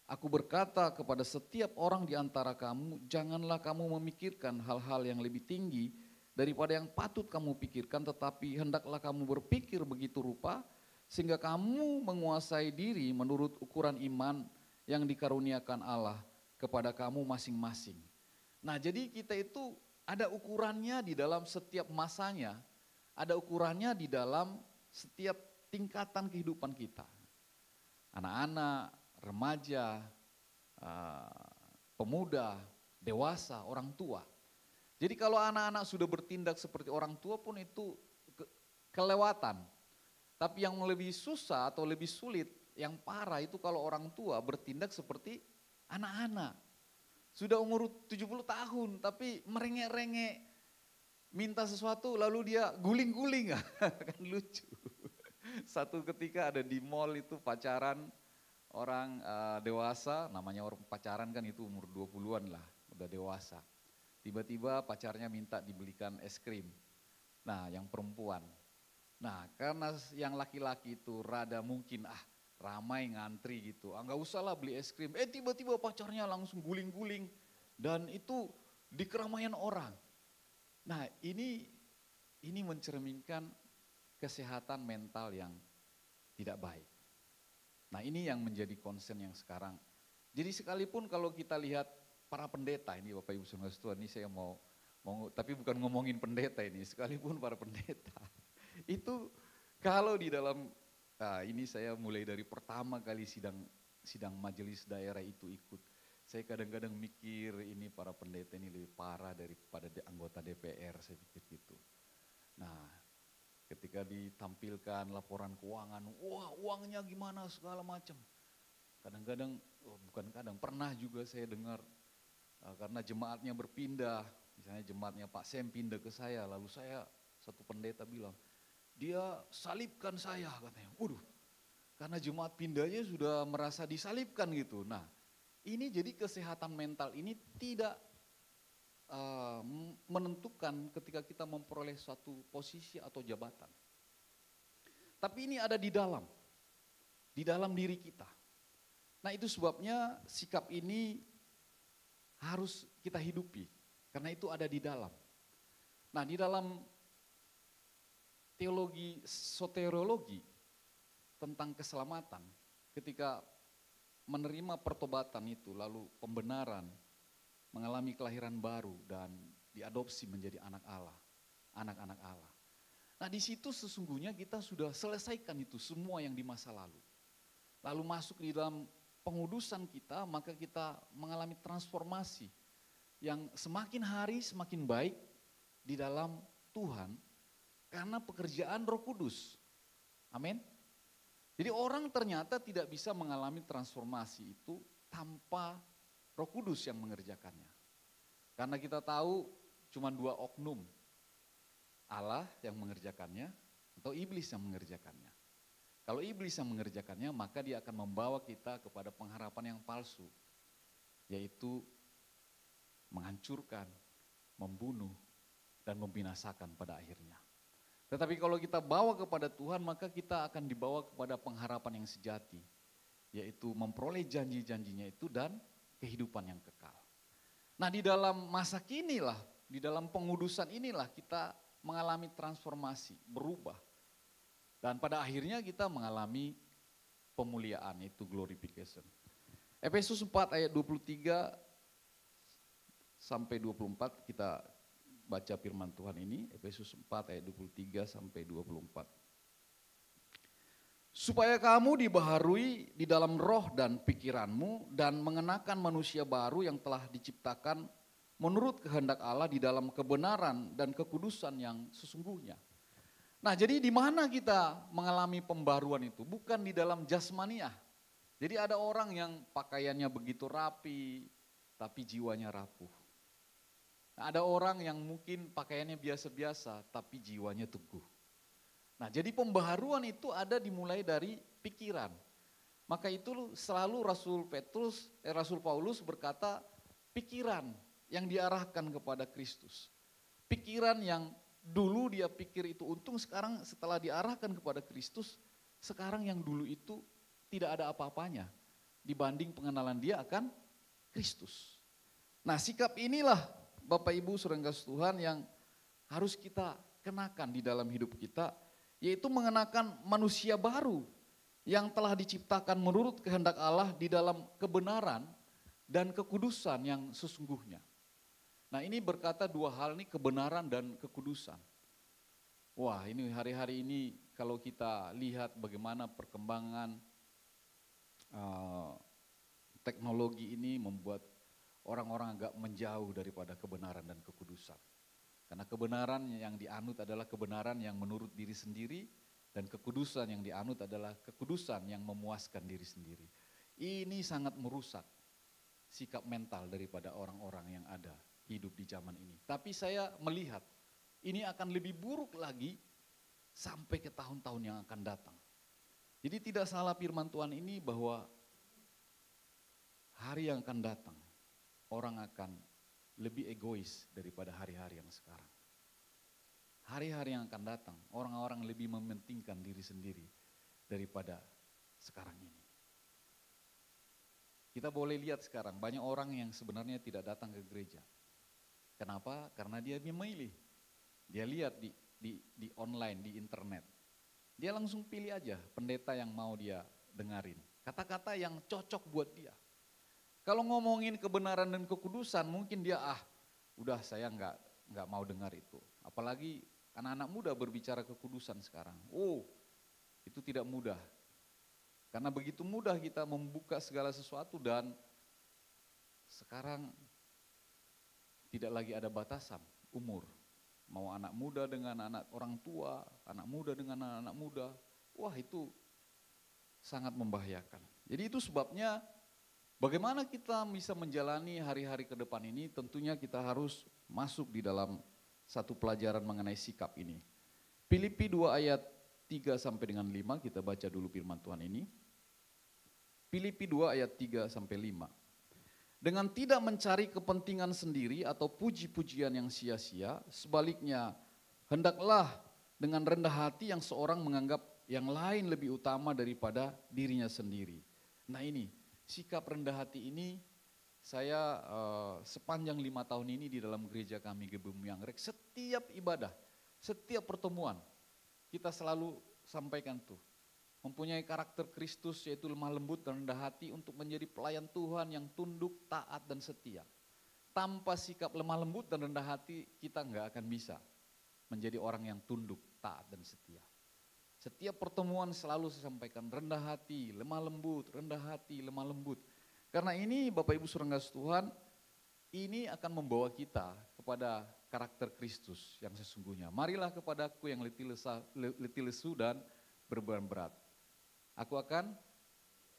aku berkata kepada setiap orang di antara kamu, janganlah kamu memikirkan hal-hal yang lebih tinggi daripada yang patut kamu pikirkan, tetapi hendaklah kamu berpikir begitu rupa, sehingga kamu menguasai diri menurut ukuran iman yang dikaruniakan Allah kepada kamu masing-masing. Nah jadi kita itu ada ukurannya di dalam setiap masanya, ada ukurannya di dalam setiap tingkatan kehidupan kita. Anak-anak, remaja, pemuda, dewasa, orang tua. Jadi kalau anak-anak sudah bertindak seperti orang tua pun itu kelewatan. Tapi yang lebih susah atau lebih sulit, yang parah itu kalau orang tua bertindak seperti anak-anak. Sudah umur 70 tahun tapi merengek-rengek, minta sesuatu lalu dia guling-guling, kan lucu. Satu ketika ada di mall itu pacaran orang dewasa, namanya orang pacaran kan itu umur 20-an lah, udah dewasa. Tiba-tiba pacarnya minta dibelikan es krim, nah yang perempuan. Nah karena yang laki-laki itu rada mungkin ramai ngantri gitu. Nggak usah lah beli es krim. Tiba-tiba pacarnya langsung guling-guling. Dan itu di keramaian orang. Nah ini mencerminkan kesehatan mental yang tidak baik. Nah ini yang menjadi concern yang sekarang. Jadi sekalipun kalau kita lihat para pendeta ini Bapak Ibu Saudara Tuhan, ini saya mau tapi bukan ngomongin pendeta ini, sekalipun para pendeta. Itu kalau di dalam, ini saya mulai dari pertama kali sidang majelis daerah itu ikut. Saya kadang-kadang mikir ini para pendeta ini lebih parah daripada anggota DPR, saya pikir gitu. Nah ketika ditampilkan laporan keuangan, wah uangnya gimana segala macam. Kadang-kadang, pernah juga saya dengar karena jemaatnya berpindah, misalnya jemaatnya Pak Sem pindah ke saya, lalu satu pendeta bilang, dia salibkan saya katanya. Waduh, karena jemaat pindahnya sudah merasa disalibkan gitu. Nah ini jadi kesehatan mental ini tidak menentukan ketika kita memperoleh suatu posisi atau jabatan. Tapi ini ada di dalam diri kita. Nah itu sebabnya sikap ini harus kita hidupi, karena itu ada di dalam. Nah di dalam teologi soteriologi tentang keselamatan, ketika menerima pertobatan itu, lalu pembenaran, mengalami kelahiran baru dan diadopsi menjadi anak Allah, anak-anak Allah. Nah di situ sesungguhnya kita sudah selesaikan itu semua yang di masa lalu. Lalu masuk di dalam pengudusan kita, maka kita mengalami transformasi yang semakin hari semakin baik di dalam Tuhan karena pekerjaan Roh Kudus. Amin. Jadi orang ternyata tidak bisa mengalami transformasi itu tanpa Roh Kudus yang mengerjakannya. Karena kita tahu cuma dua oknum, Allah yang mengerjakannya atau iblis yang mengerjakannya. Kalau iblis yang mengerjakannya, maka dia akan membawa kita kepada pengharapan yang palsu, yaitu menghancurkan, membunuh, dan membinasakan pada akhirnya. Tetapi kalau kita bawa kepada Tuhan, maka kita akan dibawa kepada pengharapan yang sejati, yaitu memperoleh janji-janjinya itu dan kehidupan yang kekal. Nah di dalam masa kini lah, di dalam pengudusan inilah kita mengalami transformasi, berubah. Dan pada akhirnya kita mengalami pemuliaan, itu glorification. Efesus 4 ayat 23 sampai 24 kita baca firman Tuhan ini, Efesus 4 ayat 23 sampai 24. Supaya kamu dibaharui di dalam roh dan pikiranmu dan mengenakan manusia baru yang telah diciptakan menurut kehendak Allah di dalam kebenaran dan kekudusan yang sesungguhnya. Nah jadi di mana kita mengalami pembaruan itu? Bukan di dalam jasmaniah. Jadi ada orang yang pakaiannya begitu rapi tapi jiwanya rapuh. Nah, ada orang yang mungkin pakaiannya biasa-biasa tapi jiwanya teguh. Nah jadi pembaharuan itu ada dimulai dari pikiran. Maka itu selalu Rasul Paulus berkata pikiran yang diarahkan kepada Kristus. Pikiran yang dulu dia pikir itu untung, sekarang setelah diarahkan kepada Kristus, sekarang yang dulu itu tidak ada apa-apanya dibanding pengenalan dia akan Kristus. Nah sikap inilah Bapak Ibu Saudara Tuhan yang harus kita kenakan di dalam hidup kita, yaitu mengenakan manusia baru yang telah diciptakan menurut kehendak Allah di dalam kebenaran dan kekudusan yang sesungguhnya. Nah ini berkata dua hal nih, kebenaran dan kekudusan. Wah ini hari-hari ini kalau kita lihat bagaimana perkembangan teknologi ini membuat orang-orang agak menjauh daripada kebenaran dan kekudusan. Karena kebenaran yang dianut adalah kebenaran yang menurut diri sendiri dan kekudusan yang dianut adalah kekudusan yang memuaskan diri sendiri. Ini sangat merusak sikap mental daripada orang-orang yang ada hidup di zaman ini. Tapi saya melihat ini akan lebih buruk lagi sampai ke tahun-tahun yang akan datang. Jadi tidak salah firman Tuhan ini bahwa hari yang akan datang orang akan lebih egois daripada hari-hari yang sekarang. Hari-hari yang akan datang orang-orang lebih mementingkan diri sendiri daripada sekarang ini. Kita boleh lihat sekarang banyak orang yang sebenarnya tidak datang ke gereja. Kenapa? Karena dia memilih. Dia lihat di online, di internet. Dia langsung pilih aja pendeta yang mau dia dengarin. Kata-kata yang cocok buat dia. Kalau ngomongin kebenaran dan kekudusan mungkin dia udah saya nggak mau dengar itu. Apalagi anak-anak muda berbicara kekudusan sekarang. Itu tidak mudah. Karena begitu mudah kita membuka segala sesuatu dan sekarang tidak lagi ada batasan umur. Mau anak muda dengan anak orang tua, anak muda dengan anak muda. Wah, itu sangat membahayakan. Jadi itu sebabnya bagaimana kita bisa menjalani hari-hari ke depan ini, tentunya kita harus masuk di dalam satu pelajaran mengenai sikap ini. Filipi 2 ayat 3 sampai dengan 5, kita baca dulu firman Tuhan ini. Filipi 2 ayat 3 sampai 5. Dengan tidak mencari kepentingan sendiri atau puji-pujian yang sia-sia, sebaliknya hendaklah dengan rendah hati yang seorang menganggap yang lain lebih utama daripada dirinya sendiri. Nah ini, sikap rendah hati ini saya sepanjang 5 tahun ini di dalam gereja kami Gebumi Anggrek, setiap ibadah, setiap pertemuan kita selalu sampaikan tuh. Mempunyai karakter Kristus yaitu lemah lembut dan rendah hati untuk menjadi pelayan Tuhan yang tunduk, taat dan setia. Tanpa sikap lemah lembut dan rendah hati kita nggak akan bisa menjadi orang yang tunduk, taat dan setia. Setiap pertemuan selalu saya sampaikan rendah hati, lemah lembut, rendah hati, lemah lembut. Karena ini Bapak Ibu Saudara Tuhan, ini akan membawa kita kepada karakter Kristus yang sesungguhnya. Marilah kepadaku yang letih lesu dan beban berat. Aku akan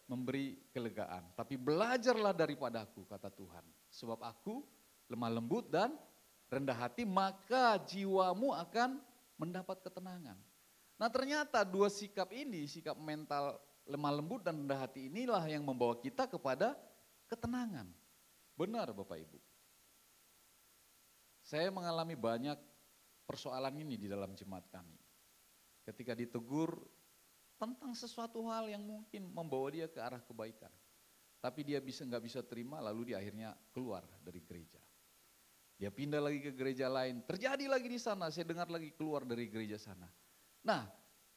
memberi kelegaan. Tapi belajarlah daripadaku, kata Tuhan. Sebab aku lemah lembut dan rendah hati, maka jiwamu akan mendapat ketenangan. Nah ternyata dua sikap ini, sikap mental lemah lembut dan rendah hati inilah yang membawa kita kepada ketenangan. Benar Bapak Ibu. Saya mengalami banyak persoalan ini di dalam jemaat kami. Ketika ditegur tentang sesuatu hal yang mungkin membawa dia ke arah kebaikan. Tapi dia nggak bisa terima, lalu dia akhirnya keluar dari gereja. Dia pindah lagi ke gereja lain, terjadi lagi di sana, saya dengar lagi keluar dari gereja sana. Nah,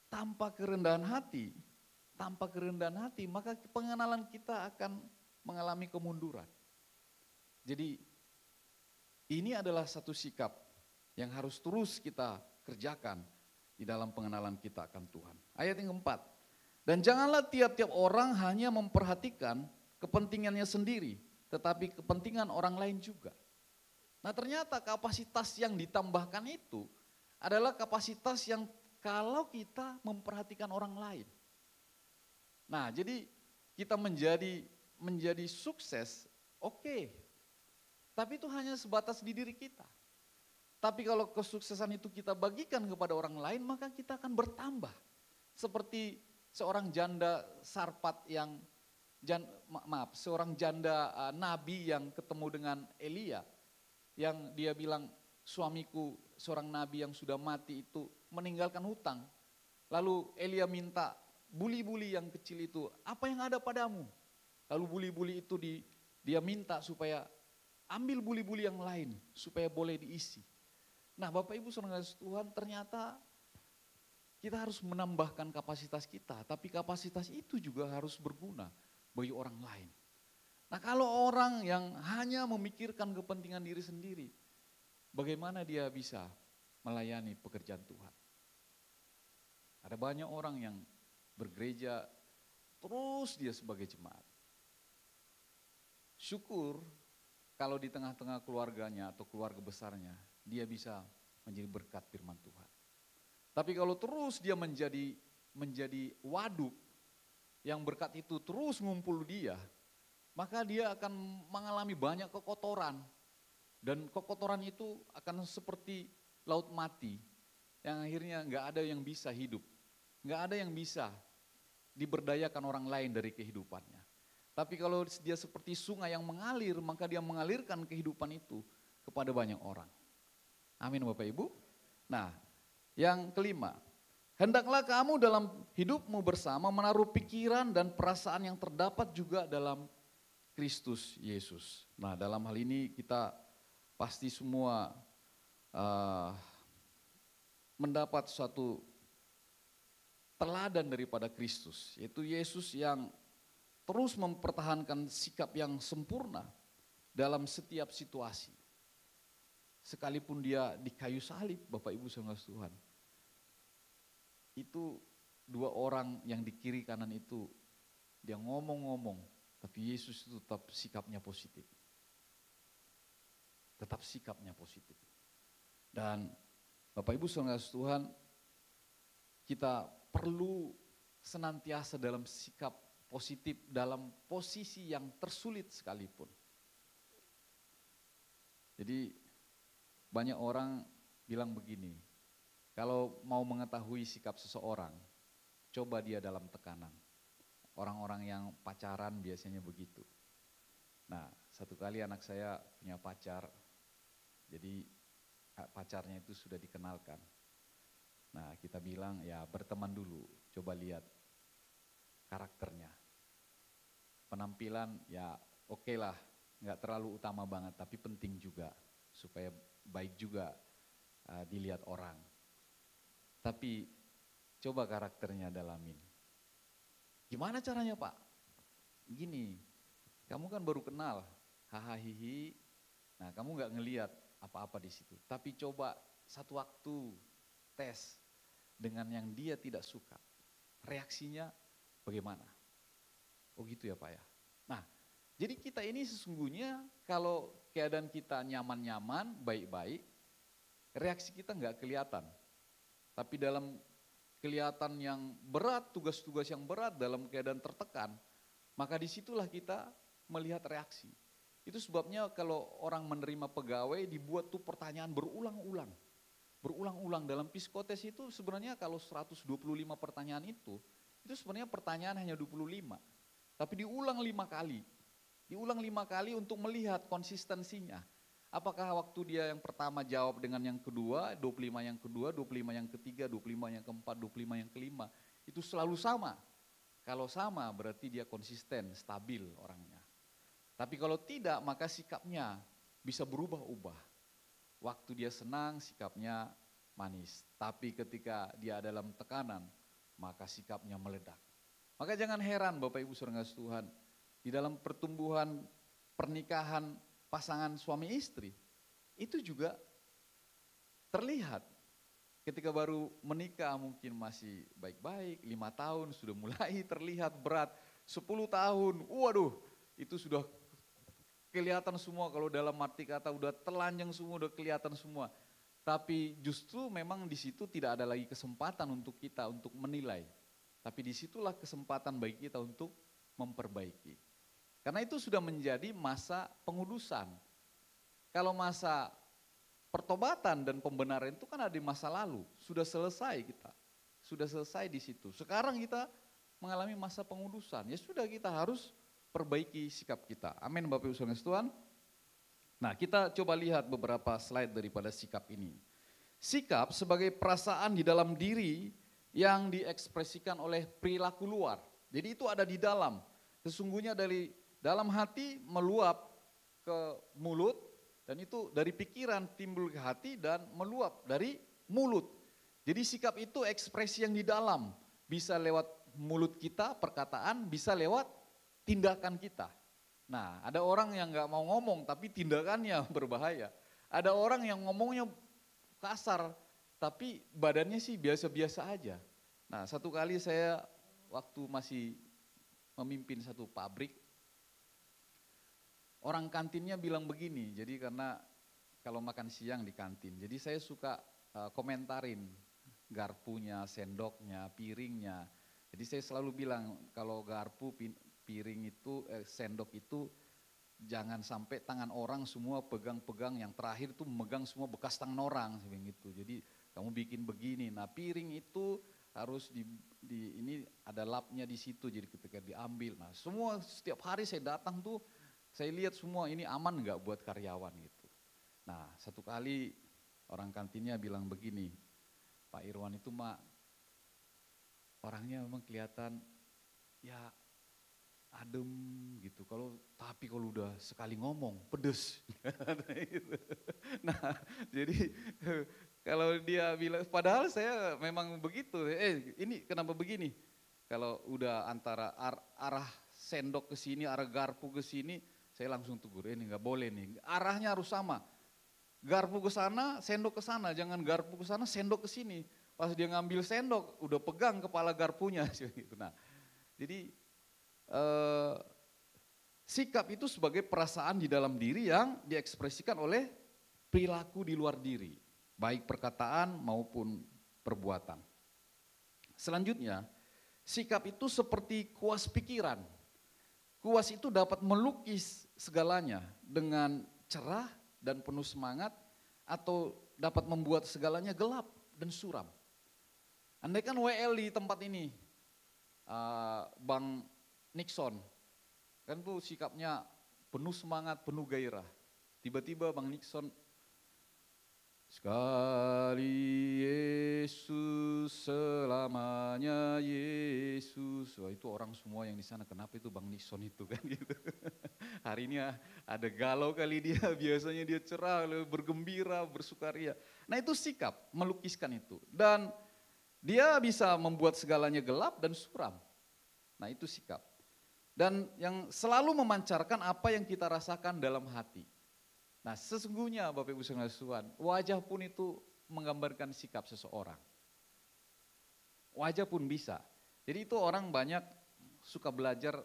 tanpa kerendahan hati, maka pengenalan kita akan mengalami kemunduran. Jadi ini adalah satu sikap yang harus terus kita kerjakan di dalam pengenalan kita akan Tuhan. Ayat yang keempat, dan janganlah tiap-tiap orang hanya memperhatikan kepentingannya sendiri, tetapi kepentingan orang lain juga. Nah ternyata kapasitas yang ditambahkan itu adalah kapasitas yang kalau kita memperhatikan orang lain. Nah jadi kita menjadi sukses, oke. Tapi itu hanya sebatas di diri kita. Tapi kalau kesuksesan itu kita bagikan kepada orang lain, maka kita akan bertambah. Seperti seorang janda Sarpat seorang janda nabi yang ketemu dengan Elia. Yang dia bilang, suamiku seorang nabi yang sudah mati itu meninggalkan hutang. Lalu Elia minta buli-buli yang kecil itu, apa yang ada padamu? Lalu buli-buli itu dia minta supaya ambil buli-buli yang lain, supaya boleh diisi. Nah Bapak Ibu Saudara Tuhan, ternyata kita harus menambahkan kapasitas kita, tapi kapasitas itu juga harus berguna bagi orang lain. Nah kalau orang yang hanya memikirkan kepentingan diri sendiri, bagaimana dia bisa melayani pekerjaan Tuhan? Ada banyak orang yang bergereja, terus dia sebagai jemaat. Syukur kalau di tengah-tengah keluarganya atau keluarga besarnya, dia bisa menjadi berkat firman Tuhan. Tapi kalau terus dia menjadi waduk yang berkat itu terus ngumpul dia, maka dia akan mengalami banyak kekotoran. Dan kekotoran itu akan seperti laut mati yang akhirnya nggak ada yang bisa hidup. Nggak ada yang bisa diberdayakan orang lain dari kehidupannya. Tapi kalau dia seperti sungai yang mengalir, maka dia mengalirkan kehidupan itu kepada banyak orang. Amin Bapak Ibu. Nah yang kelima, Hendaklah kamu dalam hidupmu bersama menaruh pikiran dan perasaan yang terdapat juga dalam Kristus Yesus. Nah, dalam hal ini kita pasti semua mendapat suatu teladan daripada Kristus, yaitu Yesus yang terus mempertahankan sikap yang sempurna dalam setiap situasi. Sekalipun dia di kayu salib, Bapak Ibu saudara Tuhan. Itu dua orang yang di kiri kanan itu, dia ngomong-ngomong, tapi Yesus itu tetap sikapnya positif. Tetap sikapnya positif. Dan Bapak Ibu saudara Tuhan, kita perlu senantiasa dalam sikap positif dalam posisi yang tersulit sekalipun. Jadi banyak orang bilang begini, kalau mau mengetahui sikap seseorang, coba dia dalam tekanan. Orang-orang yang pacaran biasanya begitu. Nah, satu kali anak saya punya pacar, jadi pacarnya itu sudah dikenalkan. Nah, kita bilang ya berteman dulu, coba lihat karakternya. Penampilan ya oke lah, nggak terlalu utama banget, tapi penting juga supaya baik juga dilihat orang. Tapi coba karakternya dalamin. Gimana caranya Pak? Gini, kamu kan baru kenal, hahaha, nah kamu nggak ngelihat apa-apa di situ. Tapi coba satu waktu tes dengan yang dia tidak suka, reaksinya bagaimana? Oh gitu ya Pak ya. Nah, jadi kita ini sesungguhnya kalau keadaan kita nyaman-nyaman, baik-baik, reaksi kita nggak kelihatan. Tapi dalam kelihatan yang berat, tugas-tugas yang berat dalam keadaan tertekan, maka disitulah kita melihat reaksi. Itu sebabnya kalau orang menerima pegawai dibuat tuh pertanyaan berulang-ulang. Berulang-ulang dalam psikotes itu sebenarnya kalau 125 pertanyaan itu sebenarnya pertanyaan hanya 25. Tapi diulang 5 kali. Diulang 5 kali untuk melihat konsistensinya. Apakah waktu dia yang pertama jawab dengan yang kedua, 25 yang kedua, 25 yang ketiga, 25 yang keempat, 25 yang kelima. Itu selalu sama. Kalau sama berarti dia konsisten, stabil orangnya. Tapi kalau tidak maka sikapnya bisa berubah-ubah. Waktu dia senang sikapnya manis. Tapi ketika dia dalam tekanan maka sikapnya meledak. Maka jangan heran Bapak Ibu saudara Tuhan. Di dalam pertumbuhan pernikahan pasangan suami istri, itu juga terlihat. Ketika baru menikah mungkin masih baik-baik, 5 tahun sudah mulai terlihat berat, 10 tahun, waduh itu sudah kelihatan semua, kalau dalam arti kata udah telanjang semua, udah kelihatan semua. Tapi justru memang di situ tidak ada lagi kesempatan untuk kita untuk menilai. Tapi disitulah kesempatan bagi kita untuk memperbaiki. Karena itu sudah menjadi masa pengudusan. Kalau masa pertobatan dan pembenaran itu kan ada di masa lalu, sudah selesai kita. Sudah selesai di situ. Sekarang kita mengalami masa pengudusan. Ya sudah kita harus perbaiki sikap kita. Amin Bapak Ibu saudara Tuhan. Nah, kita coba lihat beberapa slide daripada sikap ini. Sikap sebagai perasaan di dalam diri yang diekspresikan oleh perilaku luar. Jadi itu ada di dalam. Sesungguhnya dari dalam hati meluap ke mulut, dan itu dari pikiran timbul ke hati dan meluap dari mulut. Jadi sikap itu ekspresi yang di dalam. Bisa lewat mulut kita, perkataan, bisa lewat tindakan kita. Nah, ada orang yang nggak mau ngomong tapi tindakannya berbahaya. Ada orang yang ngomongnya kasar tapi badannya sih biasa-biasa aja. Nah, satu kali saya waktu masih memimpin satu pabrik, orang kantinnya bilang begini, jadi karena kalau makan siang di kantin, jadi saya suka komentarin garpunya, sendoknya, piringnya. Jadi saya selalu bilang kalau garpu, piring itu, sendok itu jangan sampai tangan orang semua pegang-pegang, yang terakhir itu memegang semua bekas tangan orang, gitu. Jadi kamu bikin begini, nah piring itu harus ini ada lapnya di situ, jadi ketika diambil, nah semua setiap hari saya datang tuh, saya lihat semua ini aman nggak buat karyawan gitu. Nah satu kali orang kantinnya bilang begini, Pak Irwan itu orangnya memang kelihatan ya adem gitu. Tapi kalau udah sekali ngomong pedes. Nah, jadi kalau dia bilang, padahal saya memang begitu. Ini kenapa begini? Kalau udah antara arah sendok ke sini, arah garpu ke sini, saya langsung tegur, ini nggak boleh nih. Arahnya harus sama. Garpu ke sana, sendok ke sana, jangan garpu ke sana, sendok ke sini. Pas dia ngambil sendok, udah pegang kepala garpunya. Nah, jadi sikap itu sebagai perasaan di dalam diri yang diekspresikan oleh perilaku di luar diri, baik perkataan maupun perbuatan. Selanjutnya, sikap itu seperti kuas pikiran. Kuas itu dapat melukis segalanya dengan cerah dan penuh semangat, atau dapat membuat segalanya gelap dan suram. Andaikan WL di tempat ini, Bang Nixon, kan tuh sikapnya penuh semangat, penuh gairah. Tiba-tiba Bang Nixon, sekali Yesus, selamanya Yesus. Wah, itu orang semua yang di sana, kenapa itu Bang Nixon itu kan gitu. Hari ini ada galau kali dia, biasanya dia cerah, bergembira, bersukaria. Nah itu sikap, melukiskan itu. Dan dia bisa membuat segalanya gelap dan suram. Nah itu sikap. Dan yang selalu memancarkan apa yang kita rasakan dalam hati. Nah sesungguhnya Bapak Ibu sekalian, wajah pun itu menggambarkan sikap seseorang. Wajah pun bisa. Jadi itu orang banyak suka belajar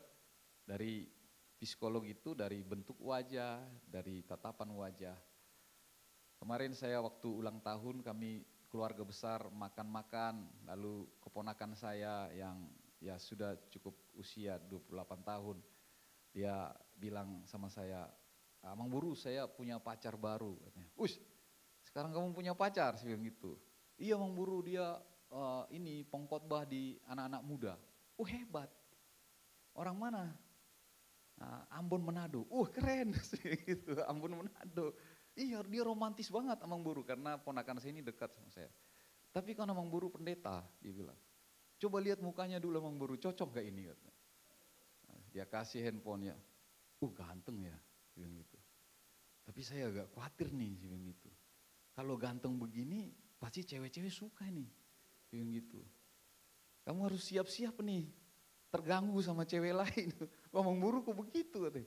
dari psikolog itu, dari bentuk wajah, dari tatapan wajah. Kemarin saya waktu ulang tahun, kami keluarga besar makan-makan, lalu keponakan saya yang ya sudah cukup usia 28 tahun, dia bilang sama saya, Mang Buru, saya punya pacar baru. Katanya, sekarang kamu punya pacar? Saya bilang gitu. Iya Mang Buru, dia ini pengkhotbah di anak-anak muda. Hebat. Orang mana? Ambon Manado. Keren. Gitu. Ambon Manado. Iya, dia romantis banget Mang Buru, karena ponakan saya ini dekat sama saya. Tapi karena Mang Buru pendeta, dia bilang, coba lihat mukanya dulu Mang Buru, cocok gak ini? Katanya. Dia kasih handphonenya. Ganteng ya. Bilang gitu. Tapi saya agak khawatir nih, bilang gitu. Kalau ganteng begini, pasti cewek-cewek suka nih, bilang gitu. Kamu harus siap-siap nih, terganggu sama cewek lain. Ngomong buruk kok begitu katanya.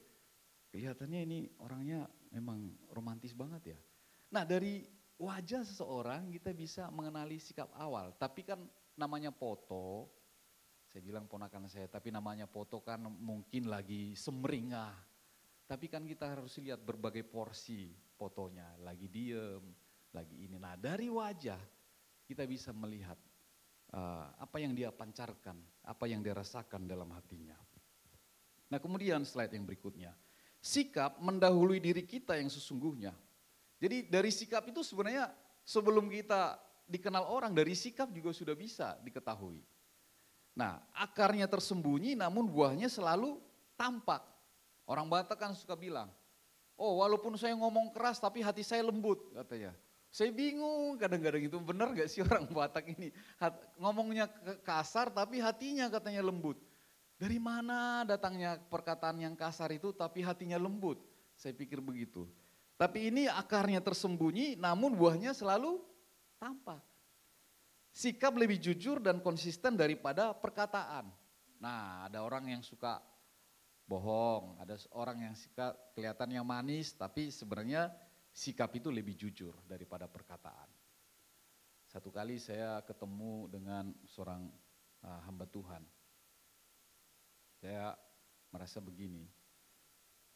Kelihatannya ini orangnya memang romantis banget ya. Nah dari wajah seseorang kita bisa mengenali sikap awal. Tapi kan namanya foto, saya bilang ponakan saya, tapi namanya foto kan mungkin lagi semeringah. Tapi kan kita harus lihat berbagai porsi fotonya, lagi diem, lagi ini. Nah dari wajah kita bisa melihat apa yang dia pancarkan, apa yang dia rasakan dalam hatinya. Nah kemudian slide yang berikutnya, sikap mendahului diri kita yang sesungguhnya. Jadi dari sikap itu sebenarnya sebelum kita dikenal orang, dari sikap juga sudah bisa diketahui. Nah akarnya tersembunyi namun buahnya selalu tampak. Orang Batak kan suka bilang, walaupun saya ngomong keras tapi hati saya lembut katanya. Saya bingung kadang-kadang itu benar gak sih orang Batak ini. Ngomongnya kasar tapi hatinya katanya lembut. Dari mana datangnya perkataan yang kasar itu tapi hatinya lembut? Saya pikir begitu. Tapi ini akarnya tersembunyi namun buahnya selalu tampak. Sikap lebih jujur dan konsisten daripada perkataan. Nah ada orang yang suka bohong, ada orang yang suka kelihatannya manis tapi sebenarnya sikap itu lebih jujur daripada perkataan. Satu kali saya ketemu dengan seorang hamba Tuhan. Saya merasa begini,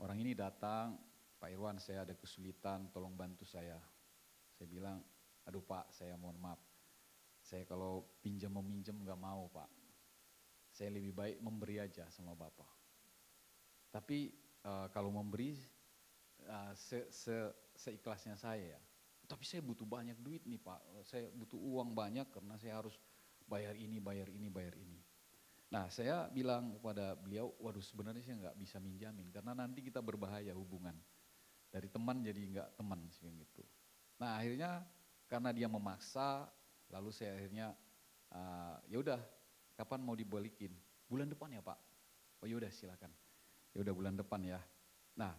orang ini datang, Pak Irwan saya ada kesulitan, tolong bantu saya. Saya bilang, aduh Pak saya mohon maaf, saya kalau meminjam gak mau Pak. Saya lebih baik memberi aja sama Bapak. Tapi kalau memberi seikhlasnya saya ya. Tapi saya butuh banyak duit nih Pak, saya butuh uang banyak karena saya harus bayar ini, bayar ini, bayar ini. Nah saya bilang kepada beliau, waduh sebenarnya saya nggak bisa minjamin karena nanti kita berbahaya hubungan. Dari teman jadi nggak teman gitu. Nah akhirnya karena dia memaksa, lalu saya akhirnya ya udah kapan mau dibalikin? Bulan depan ya Pak? Oh yaudah silakan. Ya udah bulan depan ya. Nah,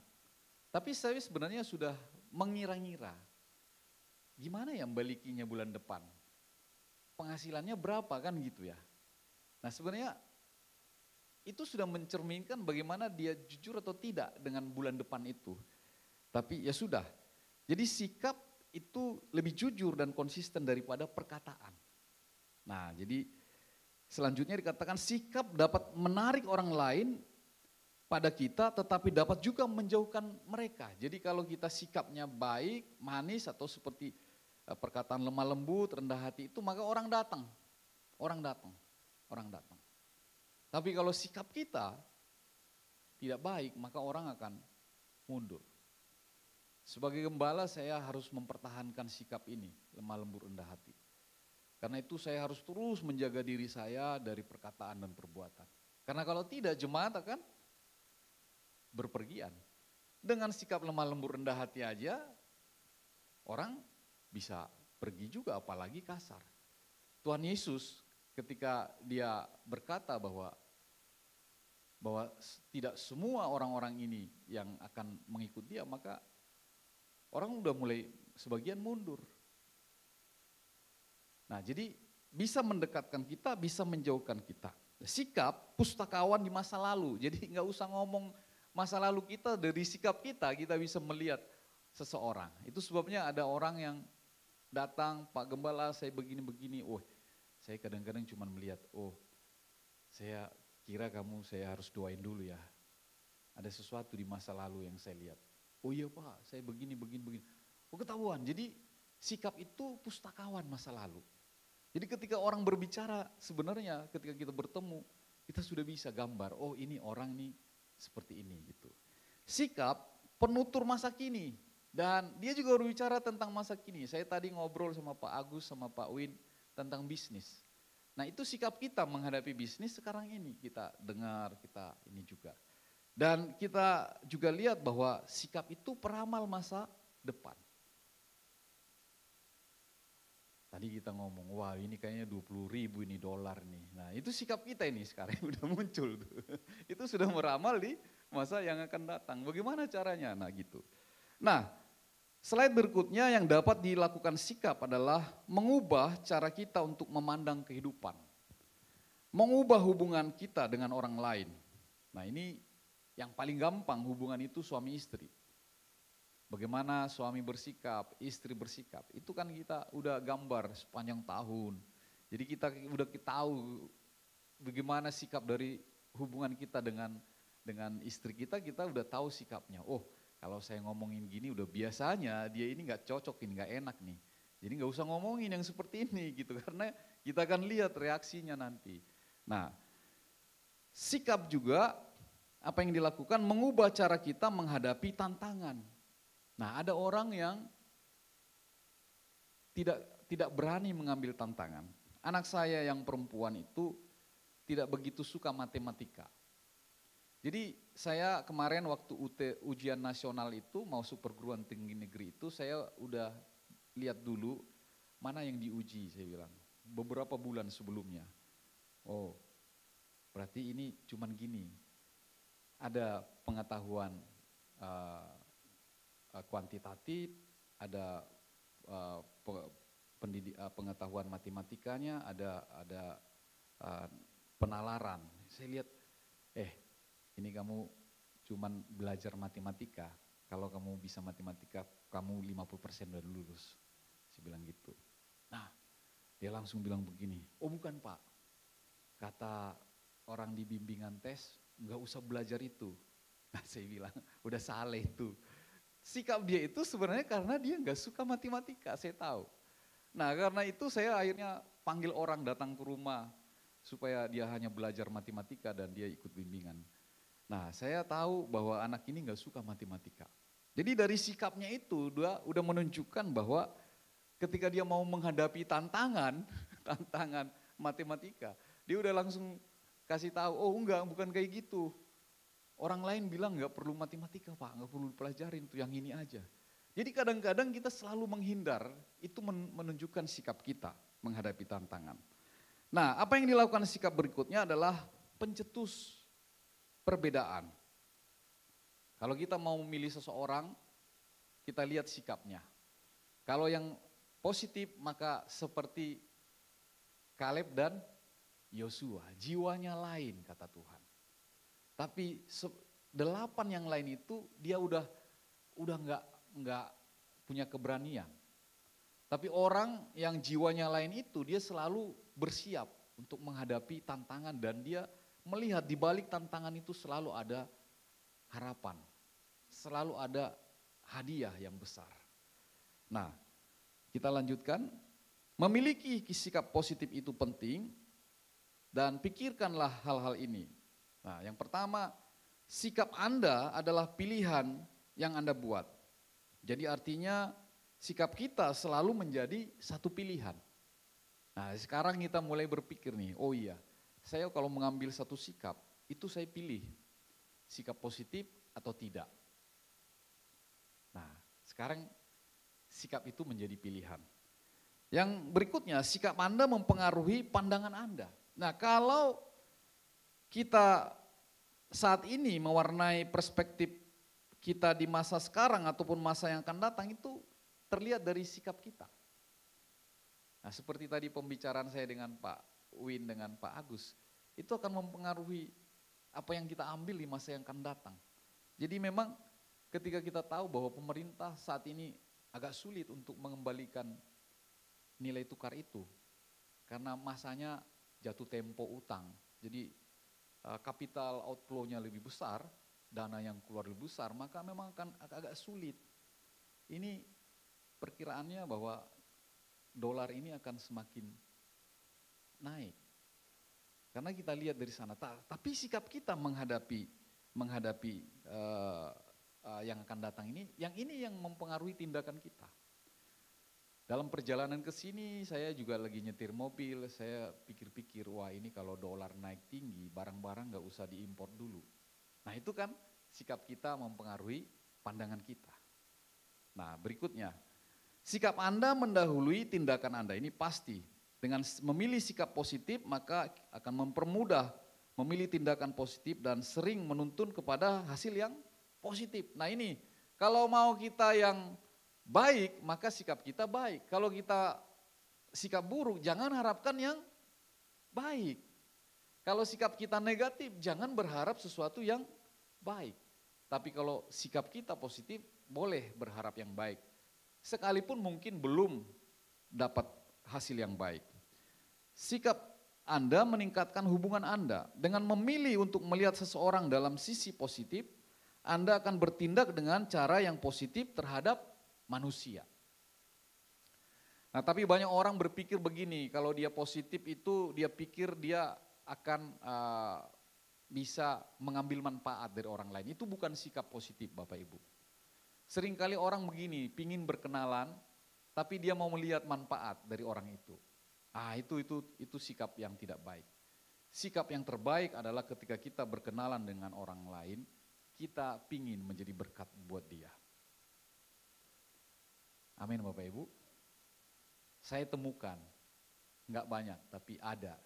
tapi saya sebenarnya sudah mengira-ngira. Gimana ya balikinya bulan depan? Penghasilannya berapa kan gitu ya. Nah sebenarnya itu sudah mencerminkan bagaimana dia jujur atau tidak dengan bulan depan itu. Tapi ya sudah, jadi sikap itu lebih jujur dan konsisten daripada perkataan. Nah jadi selanjutnya dikatakan sikap dapat menarik orang lain pada kita tetapi dapat juga menjauhkan mereka. Jadi kalau kita sikapnya baik, manis atau seperti perkataan lemah lembut, rendah hati itu maka orang datang. Tapi kalau sikap kita tidak baik maka orang akan mundur. Sebagai gembala saya harus mempertahankan sikap ini, lemah lembut rendah hati. Karena itu saya harus terus menjaga diri saya dari perkataan dan perbuatan. Karena kalau tidak jemaat akan berpergian. Dengan sikap lemah lembut rendah hati aja orang bisa pergi juga apalagi kasar. Tuhan Yesus ketika dia berkata bahwa tidak semua orang-orang ini yang akan mengikut dia, maka orang udah mulai sebagian mundur. Nah jadi bisa mendekatkan kita, bisa menjauhkan kita. Sikap pustakawan di masa lalu, jadi nggak usah ngomong masa lalu kita, dari sikap kita bisa melihat seseorang. Itu sebabnya ada orang yang datang, Pak Gembala saya begini-begini, saya kadang-kadang cuma melihat, saya kira saya harus doain dulu ya. Ada sesuatu di masa lalu yang saya lihat. Oh iya Pak, saya begini. Ketahuan, jadi sikap itu pustakawan masa lalu. Jadi ketika orang berbicara sebenarnya ketika kita bertemu, kita sudah bisa gambar, ini orang nih seperti ini gitu. Sikap penutur masa kini. Dan dia juga berbicara tentang masa kini. Saya tadi ngobrol sama Pak Agus, sama Pak Win tentang bisnis. Nah itu sikap kita menghadapi bisnis sekarang ini. Kita dengar, kita ini juga. Dan kita juga lihat bahwa sikap itu peramal masa depan. Tadi kita ngomong, wah ini kayaknya 20.000 ini dolar nih. Nah itu sikap kita ini sekarang udah muncul tuh. Itu sudah meramal di masa yang akan datang. Bagaimana caranya? Nah gitu. Nah, slide berikutnya yang dapat dilakukan sikap adalah mengubah cara kita untuk memandang kehidupan. Mengubah hubungan kita dengan orang lain. Nah ini yang paling gampang hubungan itu suami istri. Bagaimana suami bersikap, istri bersikap. Itu kan kita udah gambar sepanjang tahun. Jadi kita udah tahu bagaimana sikap dari hubungan kita dengan istri kita udah tahu sikapnya. Kalau saya ngomongin gini udah biasanya dia ini gak cocok, ini gak enak nih. Jadi gak usah ngomongin yang seperti ini gitu karena kita akan lihat reaksinya nanti. Nah sikap juga apa yang dilakukan mengubah cara kita menghadapi tantangan. Nah ada orang yang tidak berani mengambil tantangan. Anak saya yang perempuan itu tidak begitu suka matematika. Jadi saya kemarin waktu ujian nasional itu mau super perguruan tinggi negeri itu saya udah lihat dulu mana yang diuji saya bilang. Beberapa bulan sebelumnya. Berarti ini cuman gini. Ada pengetahuan kuantitatif, ada pengetahuan matematikanya, ada penalaran. Saya lihat, ini kamu cuman belajar matematika, kalau kamu bisa matematika, kamu 50% udah lulus. Saya bilang gitu. Nah, dia langsung bilang begini, bukan Pak, kata orang di bimbingan tes, nggak usah belajar itu. Nah, saya bilang, udah salah itu. Sikap dia itu sebenarnya karena dia nggak suka matematika, saya tahu. Nah, karena itu saya akhirnya panggil orang datang ke rumah, supaya dia hanya belajar matematika dan dia ikut bimbingan. Nah, saya tahu bahwa anak ini nggak suka matematika. Jadi dari sikapnya itu dia udah menunjukkan bahwa ketika dia mau menghadapi tantangan matematika, dia udah langsung kasih tahu, enggak, bukan kayak gitu. Orang lain bilang nggak perlu matematika Pak, nggak perlu pelajarin tuh yang ini aja. Jadi kadang-kadang kita selalu menghindar, itu menunjukkan sikap kita menghadapi tantangan. Nah, apa yang dilakukan sikap berikutnya adalah pencetus perbedaan. Kalau kita mau memilih seseorang, kita lihat sikapnya. Kalau yang positif maka seperti Kaleb dan Yosua, jiwanya lain kata Tuhan. Tapi 8 yang lain itu dia udah nggak punya keberanian. Tapi orang yang jiwanya lain itu dia selalu bersiap untuk menghadapi tantangan dan dia melihat di balik tantangan itu selalu ada harapan. Selalu ada hadiah yang besar. Nah, kita lanjutkan. Memiliki sikap positif itu penting dan pikirkanlah hal-hal ini. Nah, yang pertama, sikap Anda adalah pilihan yang Anda buat. Jadi artinya sikap kita selalu menjadi satu pilihan. Nah, sekarang kita mulai berpikir nih, oh iya, saya kalau mengambil satu sikap, itu saya pilih sikap positif atau tidak. Nah, sekarang sikap itu menjadi pilihan. Yang berikutnya, sikap Anda mempengaruhi pandangan Anda. Nah, kalau kita saat ini mewarnai perspektif kita di masa sekarang ataupun masa yang akan datang itu terlihat dari sikap kita. Nah, seperti tadi pembicaraan saya dengan Pak Win, dengan Pak Agus, itu akan mempengaruhi apa yang kita ambil di masa yang akan datang. Jadi memang ketika kita tahu bahwa pemerintah saat ini agak sulit untuk mengembalikan nilai tukar itu karena masanya jatuh tempo utang. Jadi capital outflow-nya lebih besar, dana yang keluar lebih besar, maka memang akan agak sulit. Ini perkiraannya bahwa dolar ini akan semakin naik. Karena kita lihat dari sana, tapi sikap kita menghadapi yang akan datang ini yang mempengaruhi tindakan kita. Dalam perjalanan ke sini saya juga lagi nyetir mobil, saya pikir-pikir, wah ini kalau dolar naik tinggi, barang-barang gak usah diimpor dulu. Nah itu kan sikap kita mempengaruhi pandangan kita. Nah berikutnya, sikap Anda mendahului tindakan Anda, ini pasti. Dengan memilih sikap positif maka akan mempermudah memilih tindakan positif dan sering menuntun kepada hasil yang positif. Nah ini, kalau mau kita yang baik, maka sikap kita baik. Kalau kita sikap buruk, jangan harapkan yang baik. Kalau sikap kita negatif, jangan berharap sesuatu yang baik. Tapi kalau sikap kita positif, boleh berharap yang baik. Sekalipun mungkin belum dapat hasil yang baik. Sikap Anda meningkatkan hubungan Anda. Dengan memilih untuk melihat seseorang dalam sisi positif, Anda akan bertindak dengan cara yang positif terhadap manusia. Nah tapi banyak orang berpikir begini, kalau dia positif itu dia pikir dia akan bisa mengambil manfaat dari orang lain. Itu bukan sikap positif Bapak Ibu. Seringkali orang begini, pingin berkenalan tapi dia mau melihat manfaat dari orang itu. Itu sikap yang tidak baik. Sikap yang terbaik adalah ketika kita berkenalan dengan orang lain, kita pingin menjadi berkat buat dia. Amin Bapak Ibu. Saya temukan, enggak banyak tapi ada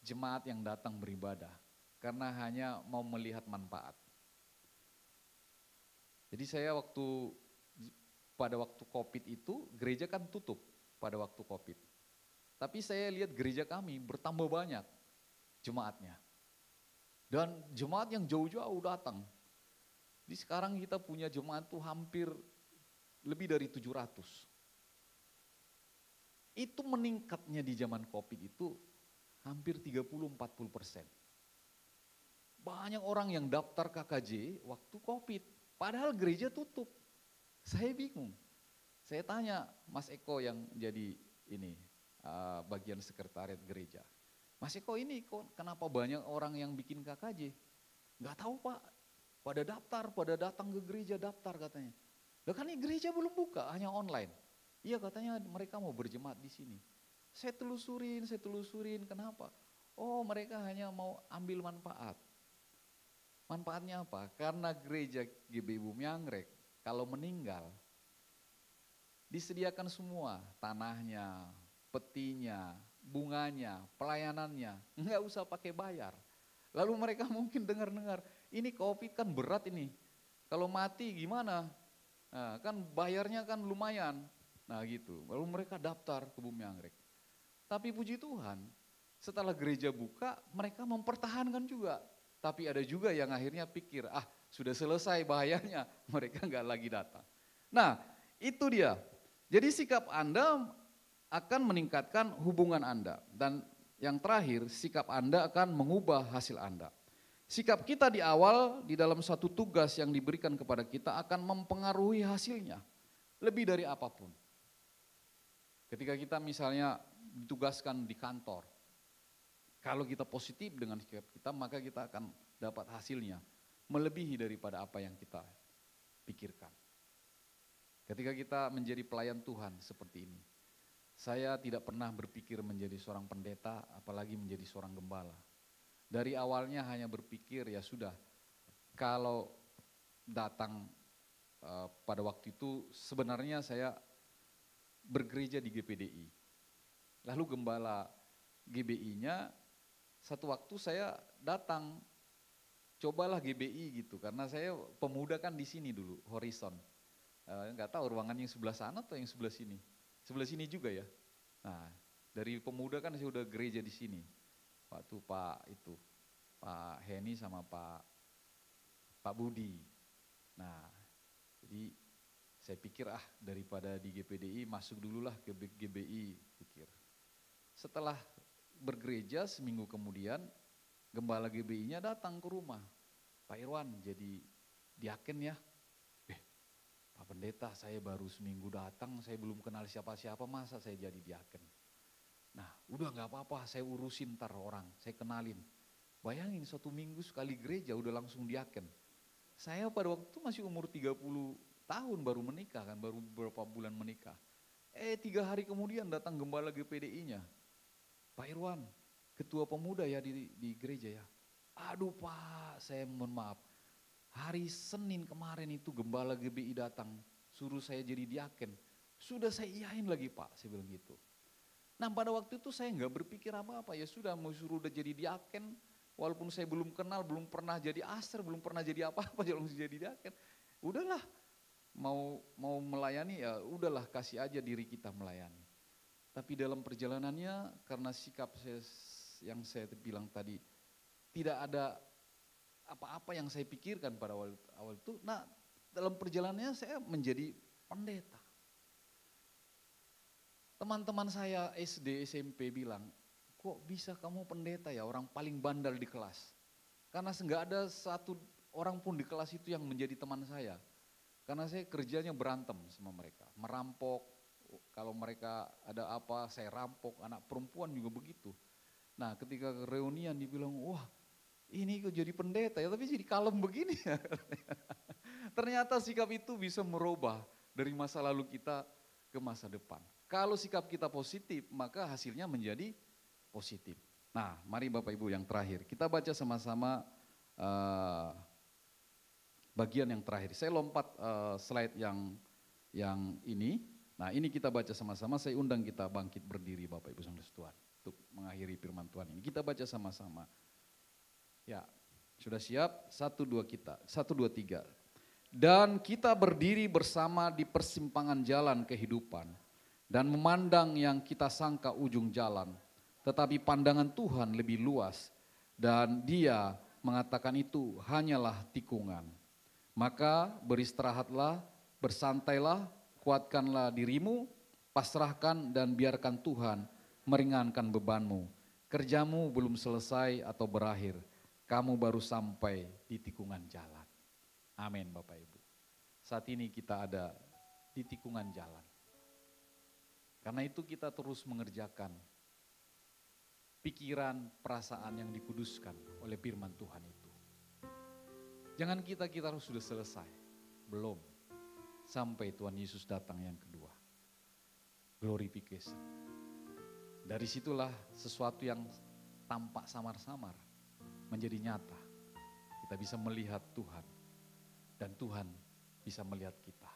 jemaat yang datang beribadah karena hanya mau melihat manfaat. Jadi saya pada waktu COVID itu gereja kan tutup pada waktu COVID. Tapi saya lihat gereja kami bertambah banyak jemaatnya. Dan jemaat yang jauh-jauh datang. Di sekarang kita punya jemaat tuh hampir lebih dari 700. Itu meningkatnya di zaman COVID itu hampir 30-40%. Banyak orang yang daftar KKJ waktu COVID, padahal gereja tutup. Saya bingung. Saya tanya Mas Eko yang jadi bagian sekretariat gereja. Mas Eko ini kok kenapa banyak orang yang bikin KKJ? Enggak tahu Pak, pada datang ke gereja daftar katanya. Loh kan ini gereja belum buka, hanya online. Iya katanya mereka mau berjemaat di sini. Saya telusurin, kenapa? Oh mereka hanya mau ambil manfaat. Manfaatnya apa? Karena gereja GBI Bumi Anggrek kalau meninggal disediakan semua, tanahnya, petinya, bunganya, pelayanannya, nggak usah pakai bayar. Lalu mereka mungkin dengar-dengar, ini COVID kan berat ini, kalau mati gimana? Nah, kan bayarnya kan lumayan. Nah gitu, lalu mereka daftar ke Bumi Anggrek. Tapi puji Tuhan, setelah gereja buka, mereka mempertahankan juga. Tapi ada juga yang akhirnya pikir, sudah selesai bahayanya, mereka nggak lagi datang. Nah itu dia, jadi sikap Anda akan meningkatkan hubungan Anda. Dan yang terakhir, sikap Anda akan mengubah hasil Anda. Sikap kita di awal di dalam satu tugas yang diberikan kepada kita akan mempengaruhi hasilnya lebih dari apapun. Ketika kita misalnya ditugaskan di kantor, kalau kita positif dengan sikap kita, maka kita akan dapat hasilnya melebihi daripada apa yang kita pikirkan. Ketika kita menjadi pelayan Tuhan seperti ini, saya tidak pernah berpikir menjadi seorang pendeta, apalagi menjadi seorang gembala. Dari awalnya hanya berpikir ya sudah, kalau datang pada waktu itu sebenarnya saya bergereja di GPDI. Lalu gembala GBI-nya satu waktu saya datang, cobalah GBI gitu, karena saya pemuda kan di sini dulu, Horizon. Nggak tahu ruangannya yang sebelah sana atau yang sebelah sini. Sebelah sini juga ya. Nah, dari pemuda kan saya udah gereja di sini. Waktu Pak Heni sama Pak Budi. Nah, jadi saya pikir daripada di GPDI masuk dululah ke GBI, pikir. Setelah bergereja seminggu kemudian, gembala GBI-nya datang ke rumah. Pak Irwan jadi diaken ya. Pak Pendeta, saya baru seminggu datang, saya belum kenal siapa-siapa, masa saya jadi diaken. Nah udah gak apa-apa, saya urusin ntar orang, saya kenalin. Bayangin 1 minggu sekali gereja udah langsung diaken. Saya pada waktu itu masih umur 30 tahun baru menikah kan, baru beberapa bulan menikah. 3 hari kemudian datang gembala GPDI-nya. Pak Irwan, ketua pemuda ya di gereja ya. Aduh Pak, saya mohon maaf. Hari Senin kemarin itu gembala GBI datang, suruh saya jadi diaken. Sudah saya iyain lagi Pak, saya bilang gitu. Nah pada waktu itu saya nggak berpikir apa-apa, ya sudah mau suruh udah jadi diaken. Walaupun saya belum kenal, belum pernah jadi aser, belum pernah jadi apa-apa, langsung jadi diaken. Udahlah, mau melayani ya udahlah kasih aja diri kita melayani. Tapi dalam perjalanannya karena sikap yang saya bilang tadi, tidak ada apa-apa yang saya pikirkan pada awal itu. Nah dalam perjalanannya saya menjadi pendeta. Teman-teman saya SD, SMP bilang, kok bisa kamu pendeta ya, orang paling bandel di kelas. Karena nggak ada satu orang pun di kelas itu yang menjadi teman saya. Karena saya kerjanya berantem sama mereka, merampok. Kalau mereka ada apa saya rampok, anak perempuan juga begitu. Nah ketika reunian dibilang, wah ini kok jadi pendeta ya, tapi jadi kalem begini ya. Ternyata sikap itu bisa merubah dari masa lalu kita ke masa depan. Kalau sikap kita positif, maka hasilnya menjadi positif. Nah mari Bapak Ibu yang terakhir, kita baca sama-sama bagian yang terakhir. Saya lompat slide yang ini. Nah ini kita baca sama-sama, saya undang kita bangkit berdiri Bapak Ibu Saudara Tuhan untuk mengakhiri firman Tuhan ini. Kita baca sama-sama. Ya, sudah siap? 1, 2, 3. Dan kita berdiri bersama di persimpangan jalan kehidupan dan memandang yang kita sangka ujung jalan. Tetapi pandangan Tuhan lebih luas dan Dia mengatakan itu hanyalah tikungan. Maka beristirahatlah, bersantailah, kuatkanlah dirimu, pasrahkan dan biarkan Tuhan meringankan bebanmu. Kerjamu belum selesai atau berakhir, kamu baru sampai di tikungan jalan. Amin Bapak Ibu. Saat ini kita ada di tikungan jalan. Karena itu kita terus mengerjakan pikiran, perasaan yang dikuduskan oleh firman Tuhan itu. Jangan kita harus sudah selesai, belum. Sampai Tuhan Yesus datang yang kedua. Glorification. Dari situlah sesuatu yang tampak samar-samar menjadi nyata. Kita bisa melihat Tuhan dan Tuhan bisa melihat kita.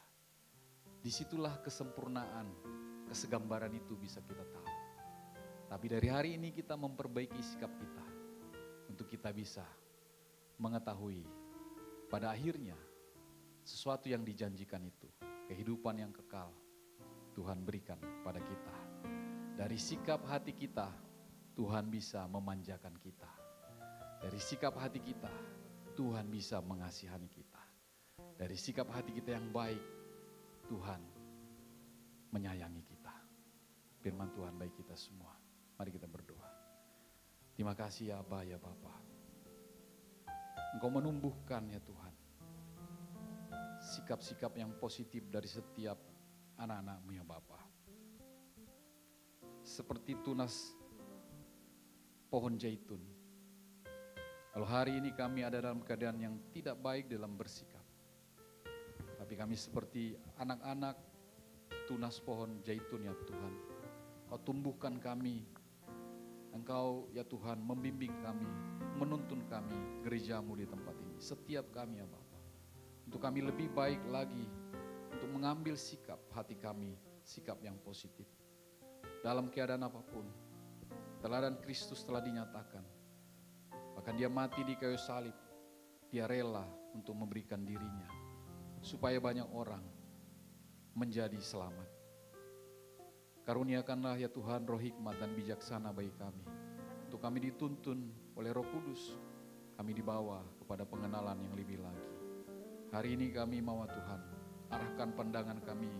Disitulah kesempurnaan, kesegambaran itu bisa kita tahu. Tapi dari hari ini kita memperbaiki sikap kita untuk kita bisa mengetahui pada akhirnya sesuatu yang dijanjikan itu, kehidupan yang kekal Tuhan berikan pada kita. Dari sikap hati kita, Tuhan bisa memanjakan kita. Dari sikap hati kita, Tuhan bisa mengasihani kita. Dari sikap hati kita yang baik, Tuhan menyayangi kita. Firman Tuhan bagi kita semua. Mari kita berdoa. Terima kasih ya Aba, ya Bapa. Engkau menumbuhkan ya Tuhan sikap-sikap yang positif dari setiap anak-anak-Mu ya Bapa. Seperti tunas pohon zaitun. Kalau hari ini kami ada dalam keadaan yang tidak baik dalam bersikap, tapi kami seperti anak-anak tunas pohon zaitun ya Tuhan. Kau tumbuhkan kami. Engkau ya Tuhan membimbing kami, menuntun kami, gereja-Mu di tempat ini. Setiap kami ya Bapa. Untuk kami lebih baik lagi, untuk mengambil sikap hati kami, sikap yang positif. Dalam keadaan apapun, teladan Kristus telah dinyatakan. Bahkan dia mati di kayu salib, dia rela untuk memberikan dirinya. Supaya banyak orang menjadi selamat. Karuniakanlah ya Tuhan roh hikmat dan bijaksana bagi kami. Untuk kami dituntun oleh Roh Kudus, kami dibawa kepada pengenalan yang lebih lagi. Hari ini kami mau Tuhan, arahkan pandangan kami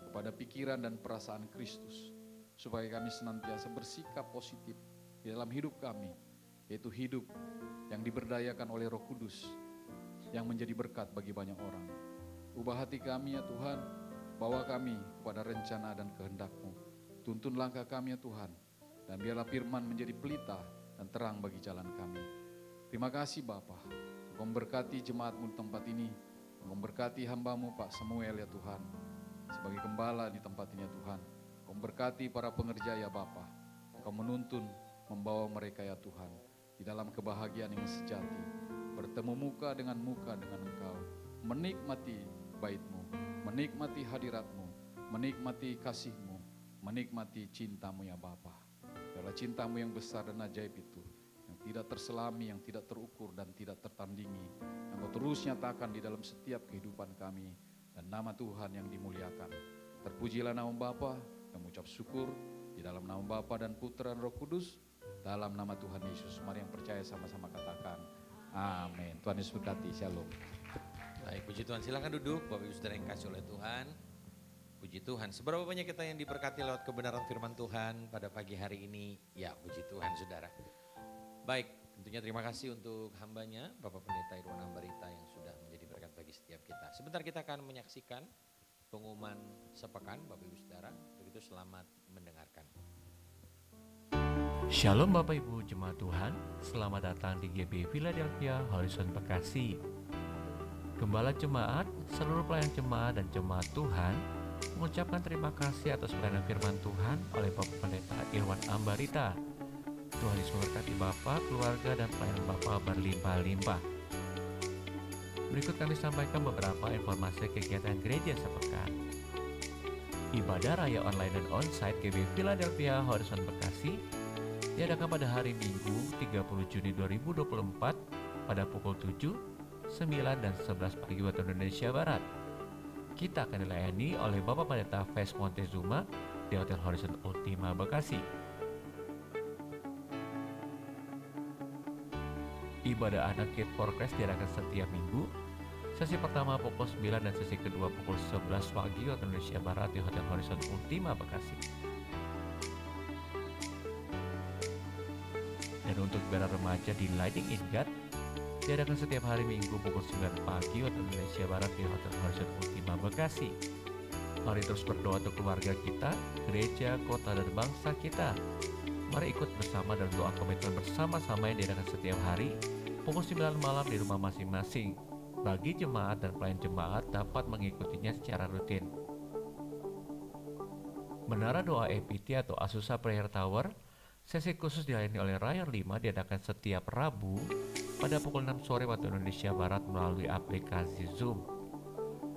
kepada pikiran dan perasaan Kristus. Supaya kami senantiasa bersikap positif di dalam hidup kami. Yaitu hidup yang diberdayakan oleh Roh Kudus, yang menjadi berkat bagi banyak orang. Ubah hati kami ya Tuhan, bawa kami kepada rencana dan kehendak-Mu. Tuntun langkah kami ya Tuhan, dan biarlah firman menjadi pelita dan terang bagi jalan kami. Terima kasih Bapa. Engkau memberkati jemaat-Mu di tempat ini. Engkau memberkati hamba-Mu Pak Samuel ya Tuhan. Sebagai gembala di tempat ini ya Tuhan. Engkau memberkati para pengerja ya Bapa. Engkau menuntun, membawa mereka ya Tuhan. Di dalam kebahagiaan yang sejati. Bertemu muka dengan Engkau. Menikmati bait-Mu. Menikmati hadirat-Mu. Menikmati kasih-Mu. Menikmati cinta-Mu ya Bapa. Biarlah cinta-Mu yang besar dan ajaib itu. Tidak terselami, yang tidak terukur dan tidak tertandingi. Yang Kau terus nyatakan di dalam setiap kehidupan kami. Dan nama Tuhan yang dimuliakan. Terpujilah nama Bapa, yang mengucap syukur. Di dalam nama Bapa dan Putra dan Roh Kudus. Dalam nama Tuhan Yesus. Mari yang percaya sama-sama katakan. Amin. Tuhan Yesus berkati. Shalom. Baik, puji Tuhan. Silakan duduk Bapak Ibu Saudara yang kasih oleh Tuhan. Puji Tuhan. Seberapa banyak kita yang diberkati lewat kebenaran firman Tuhan pada pagi hari ini? Ya, puji Tuhan Saudara. Baik, tentunya terima kasih untuk hambanya Bapak Pendeta Irwan Ambarita yang sudah menjadi berkat bagi setiap kita. Sebentar kita akan menyaksikan pengumuman sepekan Bapak Ibu Saudara. Untuk itu selamat mendengarkan. Shalom Bapak Ibu Jemaat Tuhan, selamat datang di GB Philadelphia Horizon Bekasi. Gembala jemaat, seluruh pelayan jemaat dan jemaat Tuhan mengucapkan terima kasih atas pelayanan firman Tuhan oleh Bapak Pendeta Irwan Ambarita. Tuhan Yesus memberkati Bapak, keluarga, dan pelayanan Bapak berlimpah-limpah. Berikut kami sampaikan beberapa informasi kegiatan gereja sepekan. Ibadah Raya Online dan Onsite GB Philadelphia Horizon Bekasi diadakan pada hari Minggu 30 Juni 2024 pada pukul 7, 9, dan 11 pagi waktu Indonesia Barat. Kita akan dilayani oleh Bapak Pendeta Ves Montezuma di Hotel Horizon Ultima Bekasi. Ibadah anak Kid for Christ diadakan setiap minggu. Sesi pertama pukul 9 dan sesi kedua pukul 11 pagi waktu Indonesia Barat di Hotel Horizon Ultima Bekasi. Dan untuk ibadah remaja di Lighting in God diadakan setiap hari Minggu pukul 9 pagi waktu Indonesia Barat di Hotel Horizon Ultima Bekasi. Mari terus berdoa untuk keluarga kita, gereja, kota, dan bangsa kita. Mari ikut bersama dan doa komitmen bersama-sama yang diadakan setiap hari pukul 9 malam di rumah masing-masing. Bagi jemaat dan pelayan jemaat dapat mengikutinya secara rutin. Menara Doa EPT atau Azusa Prayer Tower, sesi khusus dilayani oleh Rayon 5 diadakan setiap Rabu pada pukul 6 sore waktu Indonesia Barat melalui aplikasi Zoom.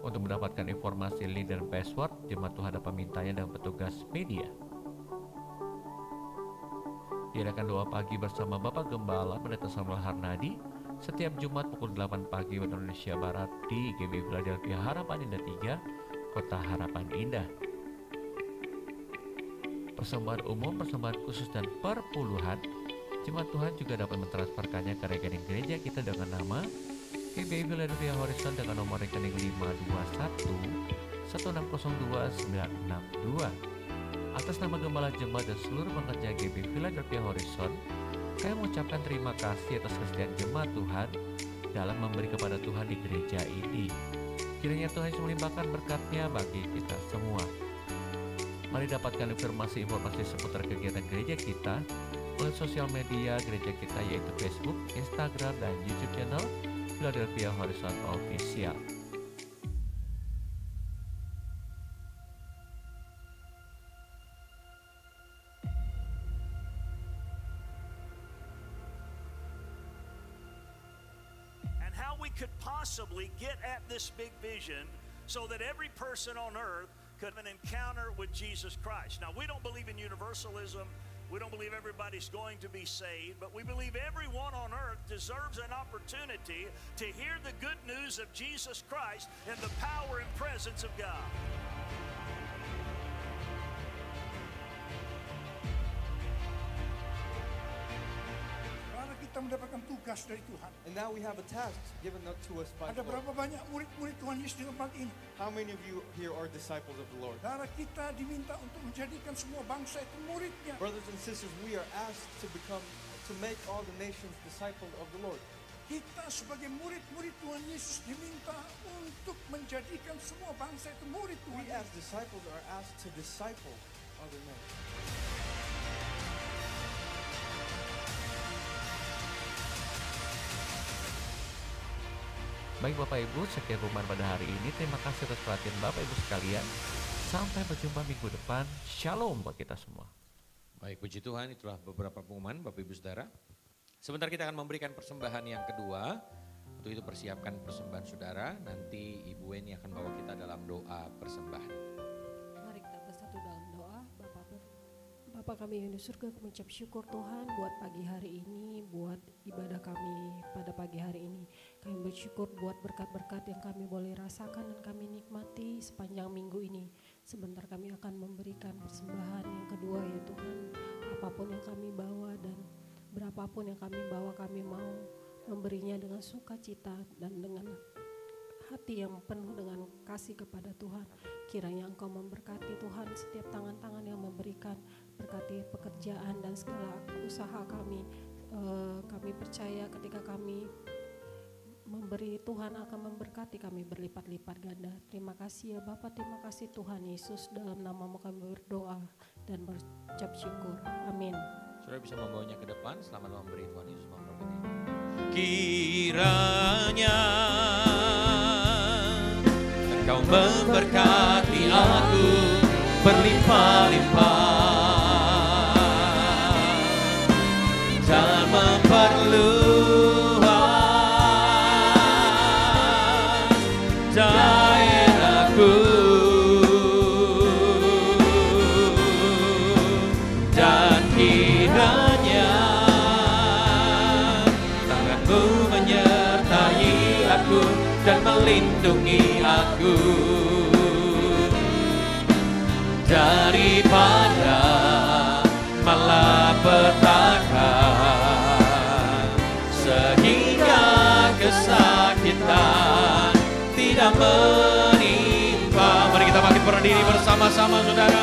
Untuk mendapatkan informasi link dan password, jemaat Tuhan dapat memintanya dengan petugas media. Diadakan doa pagi bersama Bapak Gembala Pendeta Samuel Harnadi setiap Jumat pukul 8 pagi waktu Indonesia Barat di GBI Philadelphia Harapan Indah 3, Kota Harapan Indah. Persembahan umum, persembahan khusus dan perpuluhan, Jemaat Tuhan juga dapat mentransferkannya ke rekening gereja kita dengan nama GBI Philadelphia Horizon dengan nomor rekening 521 1602 962. Atas nama Gembala Jemaat dan seluruh pekerja GBI Philadelphia Horizon, saya mengucapkan terima kasih atas kesetiaan jemaat Tuhan dalam memberi kepada Tuhan di gereja ini. Kiranya Tuhan Yesus melimpahkan berkat-Nya bagi kita semua. Mari dapatkan informasi-informasi seputar kegiatan gereja kita melalui sosial media gereja kita yaitu Facebook, Instagram, dan YouTube channel Philadelphia Horizon Official. Could possibly get at this big vision so that every person on earth could have an encounter with Jesus Christ. Now, we don't believe in universalism. We don't believe everybody's going to be saved, but we believe everyone on earth deserves an opportunity to hear the good news of Jesus Christ and the power and presence of God. Kita mendapatkan tugas dari Tuhan. And now we have a task given to us by Ada the Lord. berapa banyak murid-murid Tuhan Yesus di tempat ini? How many of you here are disciples of the Lord? Saudara, kita diminta untuk menjadikan semua bangsa itu muridnya. Brothers and sisters, we are asked to make all the nations disciples of the Lord. Kita sebagai murid-murid Tuhan Yesus diminta untuk menjadikan semua bangsa itu murid Tuhan. We as disciples are asked to disciple other nations. Baik Bapak Ibu, sekian pengumuman pada hari ini. Terima kasih atas perhatian Bapak Ibu sekalian. Sampai berjumpa minggu depan. Shalom buat kita semua. Baik, puji Tuhan, itulah beberapa pengumuman Bapak Ibu Saudara. Sebentar kita akan memberikan persembahan yang kedua. Untuk itu persiapkan persembahan saudara. Nanti Ibu Weni akan bawa kita dalam doa persembahan. Mari kita bersatu dalam doa. Bapa kami yang di surga, kami ucap syukur Tuhan buat pagi hari ini, buat ibadah kami pada pagi hari ini. Kami bersyukur buat berkat-berkat yang kami boleh rasakan dan kami nikmati sepanjang minggu ini. Sebentar kami akan memberikan persembahan yang kedua ya Tuhan. Apapun yang kami bawa dan berapapun yang kami bawa, kami mau memberinya dengan sukacita dan dengan hati yang penuh dengan kasih kepada Tuhan. Kiranya Engkau memberkati Tuhan setiap tangan-tangan yang memberikan, berkati pekerjaan dan segala usaha kami. Kami percaya ketika kami memberi, Tuhan akan memberkati kami berlipat-lipat ganda. Terima kasih ya Bapak, terima kasih Tuhan Yesus. Dalam nama-Mu kami berdoa dan berucap syukur. Amin. Saudara bisa membawanya ke depan. Selamat memberi Tuhan Yesus memberkati. Kiranya Engkau memberkati aku berlimpah-limpah dan memperluas daerahku dan kiranya tangan-Mu menyertai aku dan melindungi aku daripada malapetaka sehingga kesakitan tidak menimpa. Mari kita bangkit berdiri bersama-sama saudara.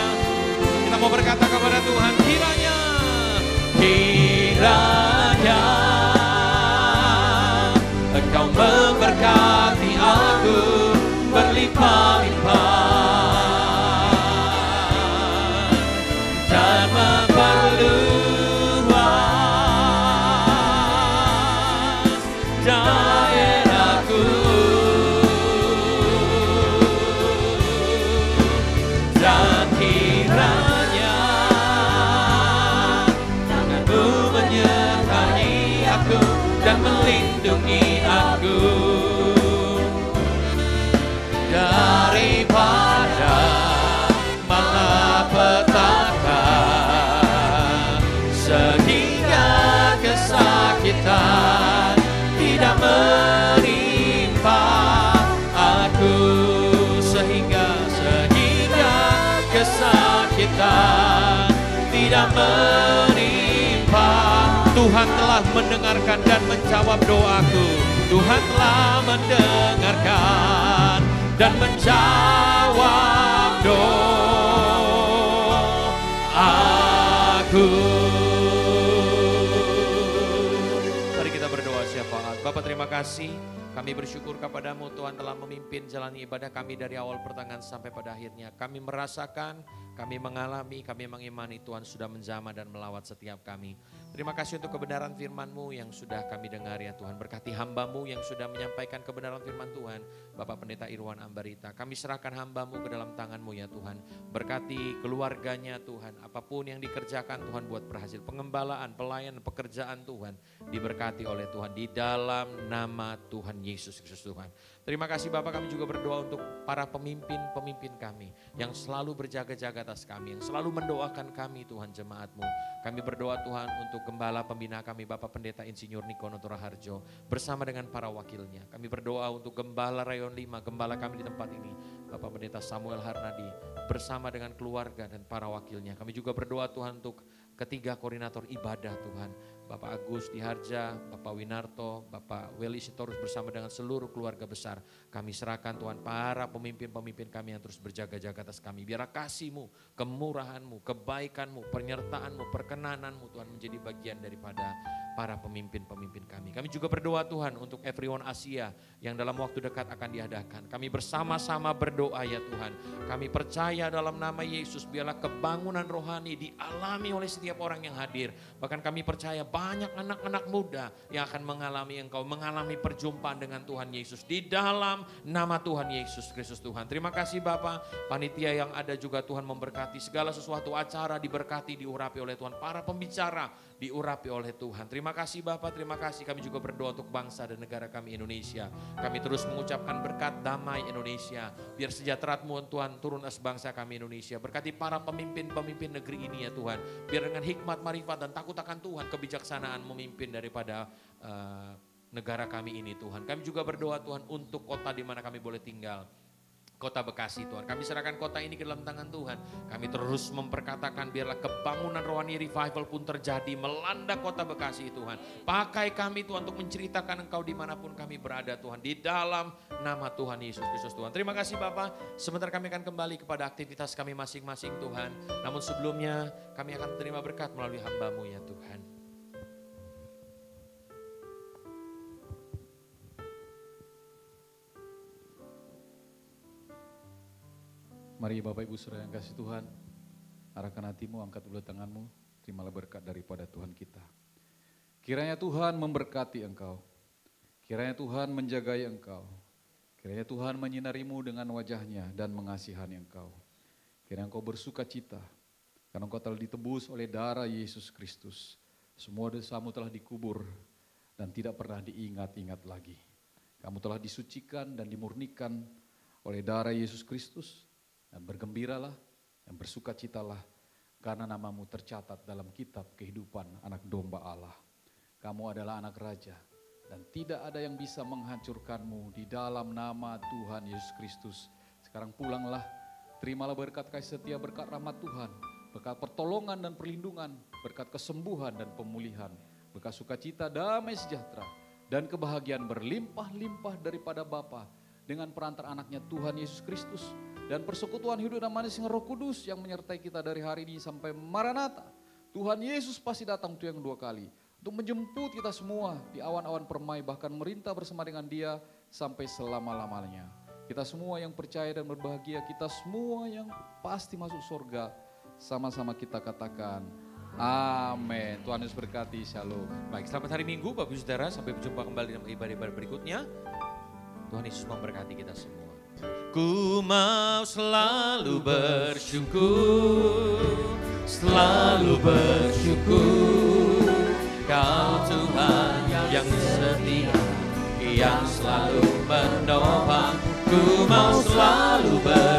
Kita mau berkata kepada Tuhan, kiranya Engkau memberkati aku berlimpah-limpah dan memperluas daerahku dan kiranya tangan-Mu menyertai aku dan melindungi aku dari kesulitan tidak menimpa. Tuhan telah mendengarkan dan menjawab doaku. Tuhan telah mendengarkan dan menjawab doaku. Mari kita berdoa syafaat. Bapak, terima kasih. Kami bersyukur kepadamu Tuhan telah memimpin jalani ibadah kami dari awal pertengahan sampai pada akhirnya. Kami merasakan, kami mengalami, kami mengimani Tuhan sudah menjamah dan melawat setiap kami. Terima kasih untuk kebenaran firman-Mu yang sudah kami dengar ya Tuhan. Berkati hamba-Mu yang sudah menyampaikan kebenaran firman Tuhan. Bapak Pendeta Irwan Ambarita, kami serahkan hamba-Mu ke dalam tangan-Mu ya Tuhan. Berkati keluarganya Tuhan. Apapun yang dikerjakan Tuhan buat berhasil. Pengembalaan, pelayanan, pekerjaan Tuhan. Diberkati oleh Tuhan di dalam nama Tuhan Yesus Kristus Tuhan. Terima kasih Bapak, kami juga berdoa untuk para pemimpin-pemimpin kami. Yang selalu berjaga-jaga atas kami. Yang selalu mendoakan kami Tuhan jemaat-Mu. Kami berdoa Tuhan untuk Gembala pembina kami Bapak Pendeta Insinyur Niko Noto Raharjo bersama dengan para wakilnya. Kami berdoa untuk Gembala Rayon 5, Gembala kami di tempat ini, Bapak Pendeta Samuel Harnadi bersama dengan keluarga dan para wakilnya. Kami juga berdoa Tuhan untuk ketiga koordinator ibadah Tuhan, Bapak Agus Diharja, Bapak Winarto, Bapak Weli Sitorus bersama dengan seluruh keluarga besar. Kami serahkan Tuhan para pemimpin-pemimpin kami yang terus berjaga-jaga atas kami. Biarlah kasih-Mu, kemurahan-Mu, kebaikan-Mu, penyertaan-Mu, perkenanan-Mu Tuhan menjadi bagian daripada para pemimpin-pemimpin kami. Kami juga berdoa Tuhan untuk Everyone Asia yang dalam waktu dekat akan diadakan. Kami bersama-sama berdoa ya Tuhan. Kami percaya dalam nama Yesus biarlah kebangunan rohani dialami oleh setiap orang yang hadir. Bahkan kami percaya banyak anak-anak muda yang akan mengalami Engkau, mengalami perjumpaan dengan Tuhan Yesus di dalam nama Tuhan Yesus Kristus Tuhan. Terima kasih Bapak, panitia yang ada juga Tuhan memberkati segala sesuatu acara diberkati, diurapi oleh Tuhan. Para pembicara diurapi oleh Tuhan. Terima kasih Bapak, terima kasih. Kami juga berdoa untuk bangsa dan negara kami Indonesia. Kami terus mengucapkan berkat damai Indonesia. Biar sejahtera-Mu Tuhan turun atas bangsa kami Indonesia. Berkati para pemimpin-pemimpin negeri ini ya Tuhan. Biar dengan hikmat, marifat dan takut akan Tuhan, kebijaksanaan memimpin daripada negara kami ini Tuhan. Kami juga berdoa Tuhan untuk kota di mana kami boleh tinggal. Kota Bekasi Tuhan, kami serahkan kota ini ke dalam tangan Tuhan. Kami terus memperkatakan biarlah kebangunan rohani revival pun terjadi melanda kota Bekasi Tuhan. Pakai kami Tuhan untuk menceritakan Engkau dimanapun kami berada Tuhan. Di dalam nama Tuhan Yesus Kristus Tuhan. Terima kasih Bapak, sebentar kami akan kembali kepada aktivitas kami masing-masing Tuhan. Namun sebelumnya kami akan terima berkat melalui hamba-Mu ya Tuhan. Mari Bapak Ibu Saudara yang kasih Tuhan, arahkan hatimu, angkat dulu tanganmu, terimalah berkat daripada Tuhan kita. Kiranya Tuhan memberkati engkau, kiranya Tuhan menjagai engkau, kiranya Tuhan menyinarimu dengan wajahnya dan mengasihani engkau. Kiranya engkau bersuka cita, karena engkau telah ditebus oleh darah Yesus Kristus. Semua dosamu telah dikubur dan tidak pernah diingat-ingat lagi. Kamu telah disucikan dan dimurnikan oleh darah Yesus Kristus. Dan bergembiralah dan bersukacitalah karena namamu tercatat dalam kitab kehidupan anak domba Allah. Kamu adalah anak raja dan tidak ada yang bisa menghancurkanmu di dalam nama Tuhan Yesus Kristus. Sekarang pulanglah, terimalah berkat kasih setia, berkat rahmat Tuhan, berkat pertolongan dan perlindungan, berkat kesembuhan dan pemulihan, berkat sukacita, damai sejahtera dan kebahagiaan berlimpah-limpah daripada Bapa dengan perantar anaknya Tuhan Yesus Kristus. Dan persekutuan hidup dan manis dengan Roh Kudus yang menyertai kita dari hari ini sampai Maranatha. Tuhan Yesus pasti datang untuk yang kedua kali. Untuk menjemput kita semua di awan-awan permai, bahkan merintah bersama dengan Dia sampai selama-lamanya. Kita semua yang percaya dan berbahagia, kita semua yang pasti masuk surga. Sama-sama kita katakan amin. Tuhan Yesus berkati, shalom. Baik, selamat hari Minggu Bapak Ibu Saudara. Sampai berjumpa kembali dalam ibadah-ibadah berikutnya. Tuhan Yesus memberkati kita semua. Ku mau selalu bersyukur, selalu bersyukur. Kau Tuhan yang setia, yang selalu menopang. Ku mau selalu bersyukur.